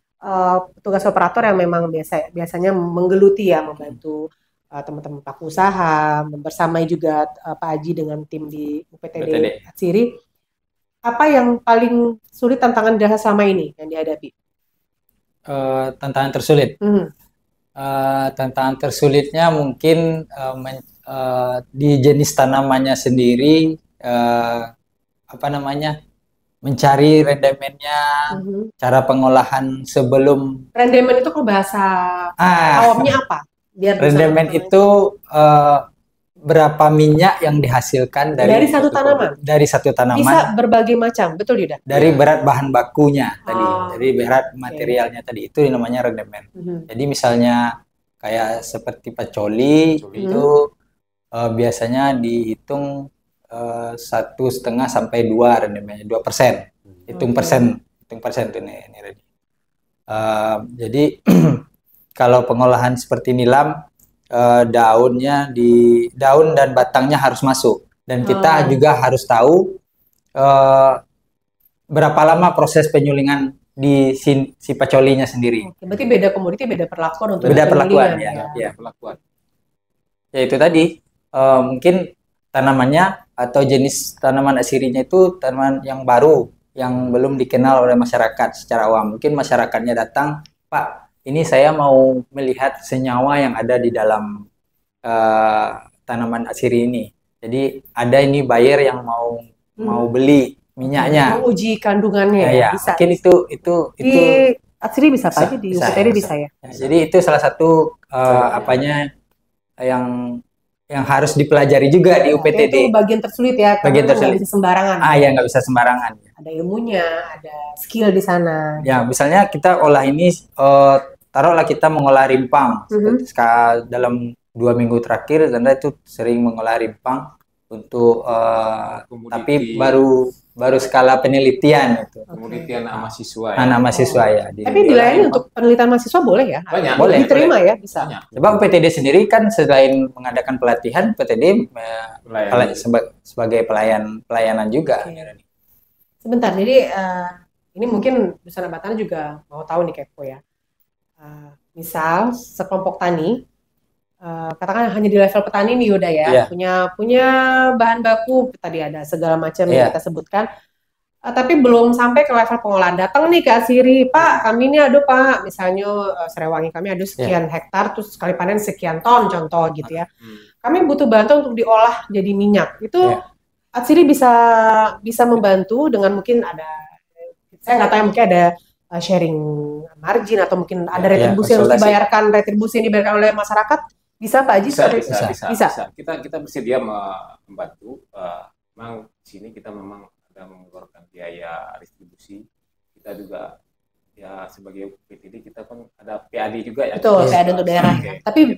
petugas operator yang memang biasanya menggeluti ya, membantu teman-teman pelaku usaha, membersamai juga Pak Haji dengan tim di UPTD Atsiri. Apa yang paling sulit tantangan selama ini yang dihadapi? Tantangan tersulit. Tantangan tersulitnya mungkin di jenis tanamannya sendiri, mencari rendemennya, cara pengolahan sebelum. Rendemen itu kalau bahasa awamnya apa? Biar rendemen itu berapa minyak yang dihasilkan dari satu tanaman. Dari satu tanaman. Bisa berbagai macam, betul Yuda? Dari berat bahan bakunya tadi, dari berat materialnya tadi, itu namanya rendemen. Jadi misalnya kayak seperti pacoli itu biasanya dihitung 1,5 sampai 2 rendemennya, 2%. Hitung persen tuh nih Redi. Jadi kalau pengolahan seperti nilam, daun dan batangnya harus masuk, dan kita juga harus tahu berapa lama proses penyulingan di si pacolinya sendiri. Berarti beda komoditi, beda perlakuan untuk beda perlakuan ya. Perlakuan. Ya itu tadi, mungkin tanamannya atau jenis tanaman asirinya itu tanaman yang baru, yang belum dikenal oleh masyarakat secara awam. Mungkin masyarakatnya datang, Pak, ini saya mau melihat senyawa yang ada di dalam tanaman asiri ini. Jadi ada ini buyer yang mau beli minyaknya. Mau uji kandungannya ya. Bisa. Mungkin itu di asiri bisa Pak, di UPTD bisa ya. Jadi itu salah satu yang harus dipelajari juga di UPTD. Itu bagian tersulit ya, karena nggak bisa sembarangan. Ya nggak bisa sembarangan. Ada ilmunya, ada skill di sana. Ya, misalnya kita olah ini, taruhlah kita mengolah rimpang. Dalam 2 minggu terakhir, Zandra itu sering mengolah rimpang untuk, tapi baru skala penelitian itu. Penelitian anak mahasiswa ya. Anak mahasiswa ya. Tapi dilayani untuk penelitian mahasiswa boleh ya? Banyak. Boleh. Diterima ya, bisa. Coba UPTD sendiri kan selain mengadakan pelatihan, UPTD sebagai pelayanan juga. Sebentar, jadi ini mungkin Busana Batana juga mau tahu nih kepo ya. Misal sekelompok tani, katakan hanya di level petani nih Yuda ya, punya bahan baku, tadi ada segala macam yang kita sebutkan, tapi belum sampai ke level pengolahan. Datang nih ke Asiri, Pak, kami ini aduh Pak, misalnya Serewangi kami ada sekian hektar, terus sekali panen sekian ton, contoh gitu ya. Kami butuh bantuan untuk diolah jadi minyak. Itu Asiri bisa membantu dengan mungkin ada, saya nggak tahu, mungkin ada sharing margin atau mungkin ada retribusi yang harus dibayarkan, oleh masyarakat. Bisa Pak Haji? Bisa. Kita bersedia membantu. Memang di sini kita memang ada mengeluarkan biaya distribusi. Kita juga ya sebagai UPTD kita kan ada PAD juga ya. Betul, PAD untuk daerah. Tapi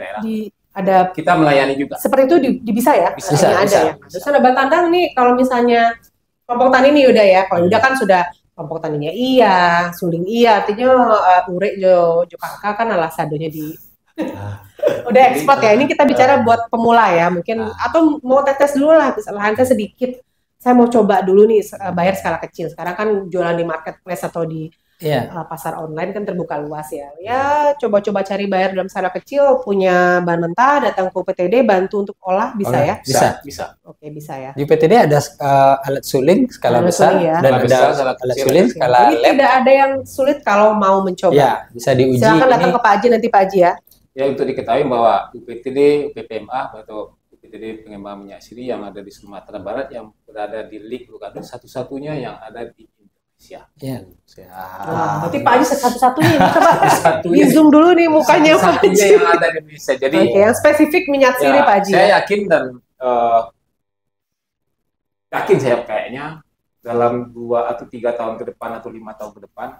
ada kita melayani juga. Seperti itu bisa ya? Bisa. Ya. Terus ada Batandang nih, kalau misalnya kelompok tani ini Yuda ya, kalau Yuda kan sudah kelompok taninya suling artinya urek jo kakak kan alasadonya di udah ekspor ya. Ini kita bicara buat pemula ya, mungkin atau mau tetes dulu lah, lahan saya sedikit, saya mau coba dulu nih bayar skala kecil. Sekarang kan jualan di marketplace atau di pasar online kan terbuka luas ya. Ya coba-coba cari bayar dalam skala kecil, punya bahan mentah, datang ke UPTD bantu untuk olah, bisa ya? Bisa. Oke, bisa ya. Di UPTD ada alat suling skala besar dan ada alat suling skala lab. Jadi tidak ada yang sulit kalau mau mencoba. Ya, bisa diuji. Silakan datang ke Pak Haji nanti Pak Haji ya. Ya, untuk diketahui bahwa UPTD, UPPMA atau UPTD Pengembangan Minyak Siri yang ada di Sumatera Barat yang berada di Lik Lukado satu-satunya yang ada di Indonesia. Iya. Berarti Pak Haji satu-satunya ini, coba di zoom dulu nih mukanya Pak Haji. Yang ada di Indonesia. Jadi yang spesifik minyak siri Pak Haji. Saya yakin dan saya kayaknya dalam 2 atau 3 tahun ke depan atau 5 tahun ke depan,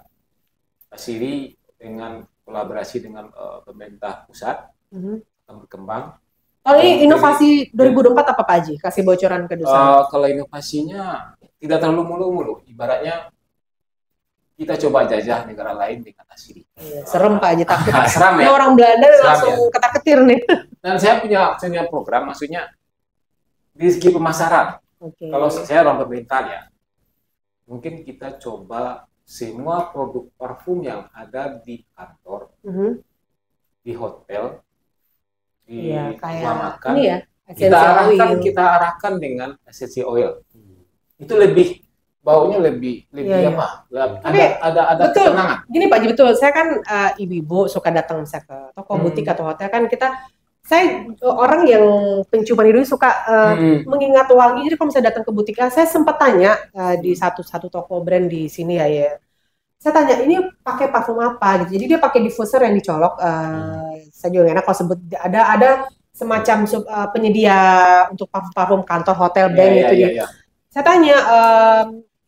Siri dengan kolaborasi dengan pemerintah pusat akan berkembang. Kalau ini inovasi 2024 apa Pak Haji? Kasih bocoran ke Dusan. Kalau inovasinya tidak terlalu mulu-mulu. Ibaratnya kita coba jajah negara lain dengan Asiri. Serem Pak Haji, takut. Seram ya. Ini orang Belanda langsung ketar-ketir nih. Dan saya punya program, maksudnya di segi pemasaran. Kalau saya orang pemerintah ya, mungkin kita coba semua produk parfum yang ada di kantor, di hotel, Iya, kayak makan. ini ya, essential oil. Kita arahkan dengan essential oil. Itu lebih baunya lebih apa? Ada betul. ketenangan. Gini Pak Ji, betul. Saya kan ibu-ibu suka datang misalnya ke toko butik atau hotel kan saya orang yang penciuman hidung suka mengingat wangi. Jadi kalau misalnya datang ke butik, saya sempat tanya di satu toko brand di sini ya. Saya tanya, ini pakai parfum apa gitu. Jadi dia pakai diffuser yang dicolok. Saya juga nggak enak kalau sebut ada semacam penyedia untuk parfum kantor, hotel, brand gitu dia. Saya tanya,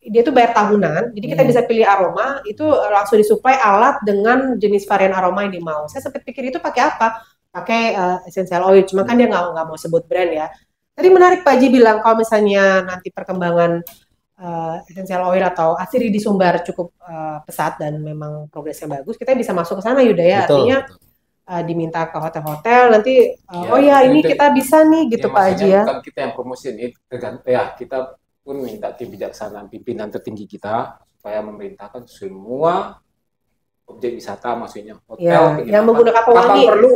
dia tuh bayar tahunan, jadi kita bisa pilih aroma, itu langsung disuplai alat dengan jenis varian aroma yang dimau. Saya sempat pikir itu pakai apa? Pakai essential oil, cuma kan dia nggak mau sebut brand ya. Tadi menarik Pak Ji bilang kalau misalnya nanti perkembangan essential oil atau asiri di Sumbar cukup pesat dan memang progresnya bagus, kita bisa masuk ke sana Yuda ya. Betul, artinya diminta ke hotel-hotel nanti ini kita bisa nih gitu Pak Haji ya. Bukan kita yang promosiin, kita pun minta tim bijaksana pimpinan tertinggi kita supaya memerintahkan semua objek wisata, maksudnya hotel yang menggunakan pewangi. Kapan perlu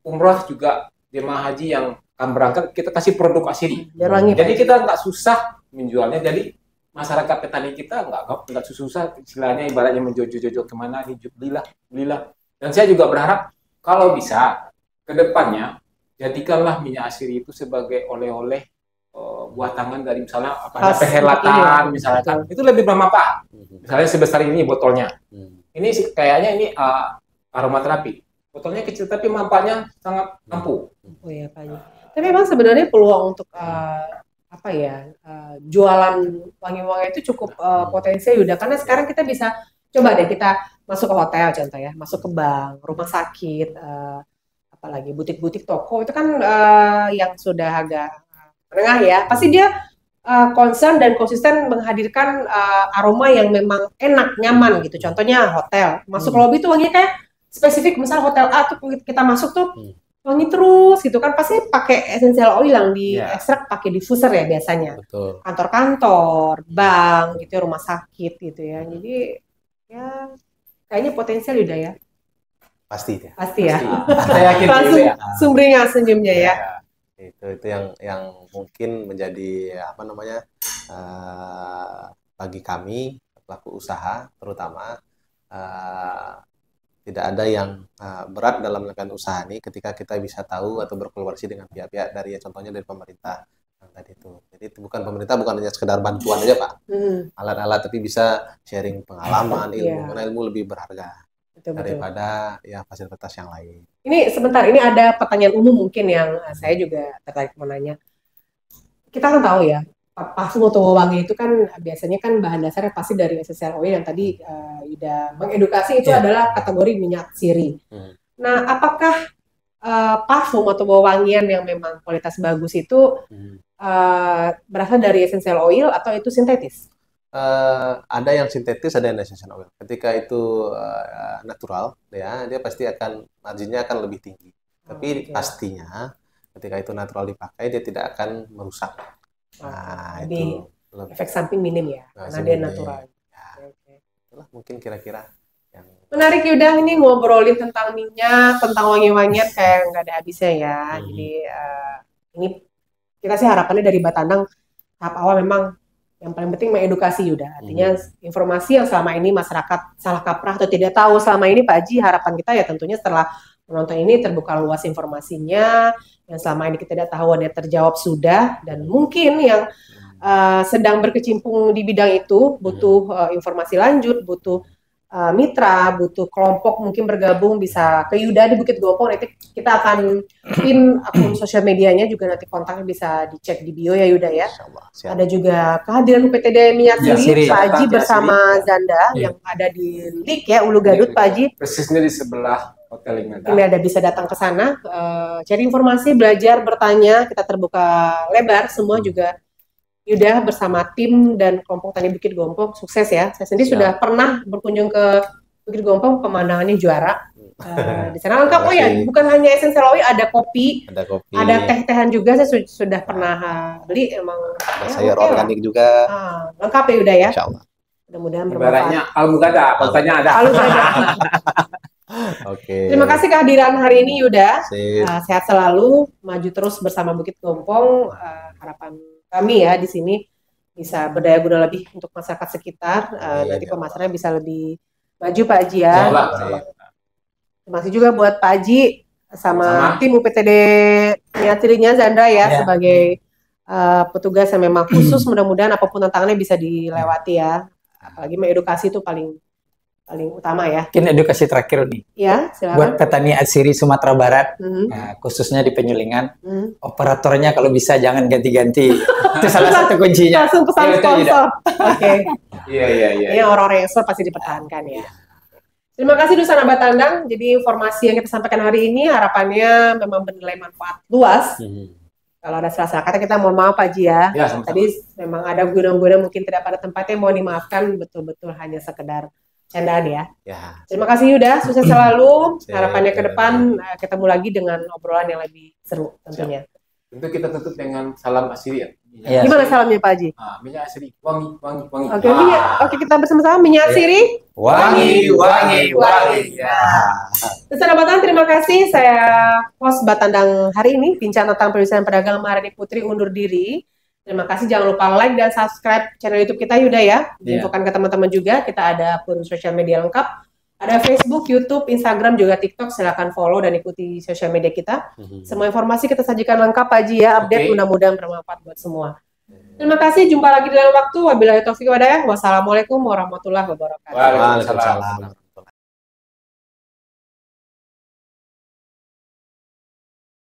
umrah juga jemaah haji yang akan berangkat, kita kasih produk asiri. Jadi kita nggak susah menjualnya. Jadi masyarakat petani kita nggak susah, istilahnya ibaratnya menjojo-jojo kemana, belilah. Dan saya juga berharap kalau bisa ke depannya jadikanlah minyak asiri itu sebagai oleh-oleh buat tangan dari misalnya perhelatan misalkan, itu lebih bermanfaat. Misalnya sebesar ini botolnya. Ini kayaknya ini aromaterapi. Botolnya kecil tapi manfaatnya sangat ampuh. Oh iya Pak. Tapi memang sebenarnya peluang untuk jualan wangi-wangi itu cukup potensial Yuda, karena sekarang kita bisa coba deh kita masuk ke hotel contoh ya, masuk ke bank, rumah sakit, apalagi butik-butik toko itu kan yang sudah agak menengah ya, pasti dia concern dan konsisten menghadirkan aroma yang memang enak, nyaman gitu. Contohnya hotel, masuk lobby tuh wanginya kayak spesifik, misal hotel A tuh kita masuk tuh wangi terus gitu kan, pasti pakai essential oil yang di ekstrak pakai diffuser ya biasanya. Betul. Kantor-kantor, bank gitu, rumah sakit gitu ya. Jadi ya kayaknya potensial udah ya. Pasti ya. Saya yakin langsung sumringah senyumnya ya. Itu yang mungkin menjadi bagi kami pelaku usaha terutama tidak ada yang berat dalam melakukan usaha ini ketika kita bisa tahu atau berkolaborasi dengan pihak-pihak dari contohnya dari pemerintah tadi itu. Jadi itu pemerintah bukan hanya sekedar bantuan aja Pak, alat-alat, tapi bisa sharing pengalaman, ilmu, karena ilmu lebih berharga daripada ya fasilitas yang lain. Ini sebentar, ini ada pertanyaan umum mungkin yang saya juga tertarik mau nanya. Kita kan tahu ya, parfum atau wangi itu kan biasanya kan bahan dasarnya pasti dari essential oil yang tadi Yuda mengedukasi itu adalah kategori minyak siri. Nah, apakah parfum atau wangian yang memang kualitas bagus itu berasal dari essential oil atau itu sintetis? Ada yang sintetis, ada yang essential oil. Ketika itu natural, ya dia pasti marginnya akan lebih tinggi. Tapi pastinya ketika itu natural dipakai, dia tidak akan merusak. Nah, itu efek samping minim ya, karena dia natural. Itulah mungkin kira-kira yang menarik Yuda, ini ngobrolin tentang minyak, tentang wangi-wangian kayak nggak ada habisnya ya. Jadi ini kita sih harapannya dari Batandang tahap awal memang yang paling penting mengedukasi Yuda. Artinya informasi yang selama ini masyarakat salah kaprah atau tidak tahu selama ini Pak Haji, harapan kita ya tentunya setelah menonton ini terbuka luas informasinya, yang selama ini ketidaktahuannya terjawab sudah, dan mungkin yang sedang berkecimpung di bidang itu butuh informasi lanjut, butuh mitra, butuh kelompok mungkin bergabung, bisa ke Yuda di Bukit Gompong. Nanti kita akan pin akun sosial medianya juga, nanti kontaknya bisa dicek di bio ya Yuda ya. Ada juga kehadiran UPTD Minyak Siri Pak Haji bersama Zanda yang ada di LIK ya, Ulu Gadut Pak Haji. Persisnya di sebelah Hotel Ingada. Ini ada bisa datang ke sana, cari informasi, belajar, bertanya, kita terbuka lebar semua juga. Yuda bersama tim dan kelompok Tani Bukit Gompong sukses ya. Saya sendiri sudah pernah berkunjung ke Bukit Gompong, pemandangannya juara. Di sana lengkap. Oh ya, bukan hanya essential oil, ada kopi, ada teh-tehan juga. Saya sudah pernah beli, emang sayur organik juga. Lengkap ya Yuda ya. Insyaallah. Mudah-mudahan bermanfaat. Ibaratnya almugada, kontennya ada. Oke. Terima kasih kehadiran hari ini Yuda. Sip. Sehat selalu, maju terus bersama Bukit Gompong. Harapan kami ya di sini bisa berdaya guna lebih untuk masyarakat sekitar. Nanti pemasarannya bisa lebih maju Pak Haji ya. Terima kasih juga buat Pak Haji sama tim UPTD Niatirinya Zandra ya sebagai petugas yang memang khusus. Mudah-mudahan apapun tantangannya bisa dilewati ya. Apalagi edukasi itu paling utama ya. Mungkin edukasi terakhir nih. Ya, silakan. Buat petani atsiri Sumatera Barat, khususnya di Penyulingan, operatornya kalau bisa jangan ganti-ganti. Itu salah satu kuncinya. Langsung pesan sponsor. Oke. Iya. Ini orang-orang yang ekspor pasti dipertahankan ya. Terima kasih Dusan Batandang. Jadi informasi yang kita sampaikan hari ini harapannya memang bernilai manfaat luas. Kalau ada salah-salah kata kita mohon maaf Pak Haji ya. Tadi memang ada guna-guna mungkin tidak pada tempatnya, mohon dimaafkan, betul-betul hanya sekedar candaan ya. Terima kasih Yuda, sukses selalu. Harapannya ke depan ketemu lagi dengan obrolan yang lebih seru tentunya. Tentu kita tutup dengan salam asiri ya. Gimana salamnya Pak Haji? Minyak asiri, wangi. Oke, kita bersama-sama minyak asiri. Wangi. Sahabat terima kasih. Saya host Batandang hari ini, bincang tentang perindustrian pedagang Maharani Putri undur diri. Terima kasih, jangan lupa like dan subscribe channel YouTube kita Yuda ya. Diinfokan ke teman-teman juga, kita ada akun sosial media lengkap. Ada Facebook, YouTube, Instagram, juga TikTok. Silakan follow dan ikuti sosial media kita. Semua informasi kita sajikan lengkap Pak Haji ya, update mudah-mudahan bermanfaat buat semua. Terima kasih, jumpa lagi dalam waktu. Wabillahi taufiq wal hidayah. Wassalamualaikum warahmatullahi wabarakatuh. Waalaikumsalam.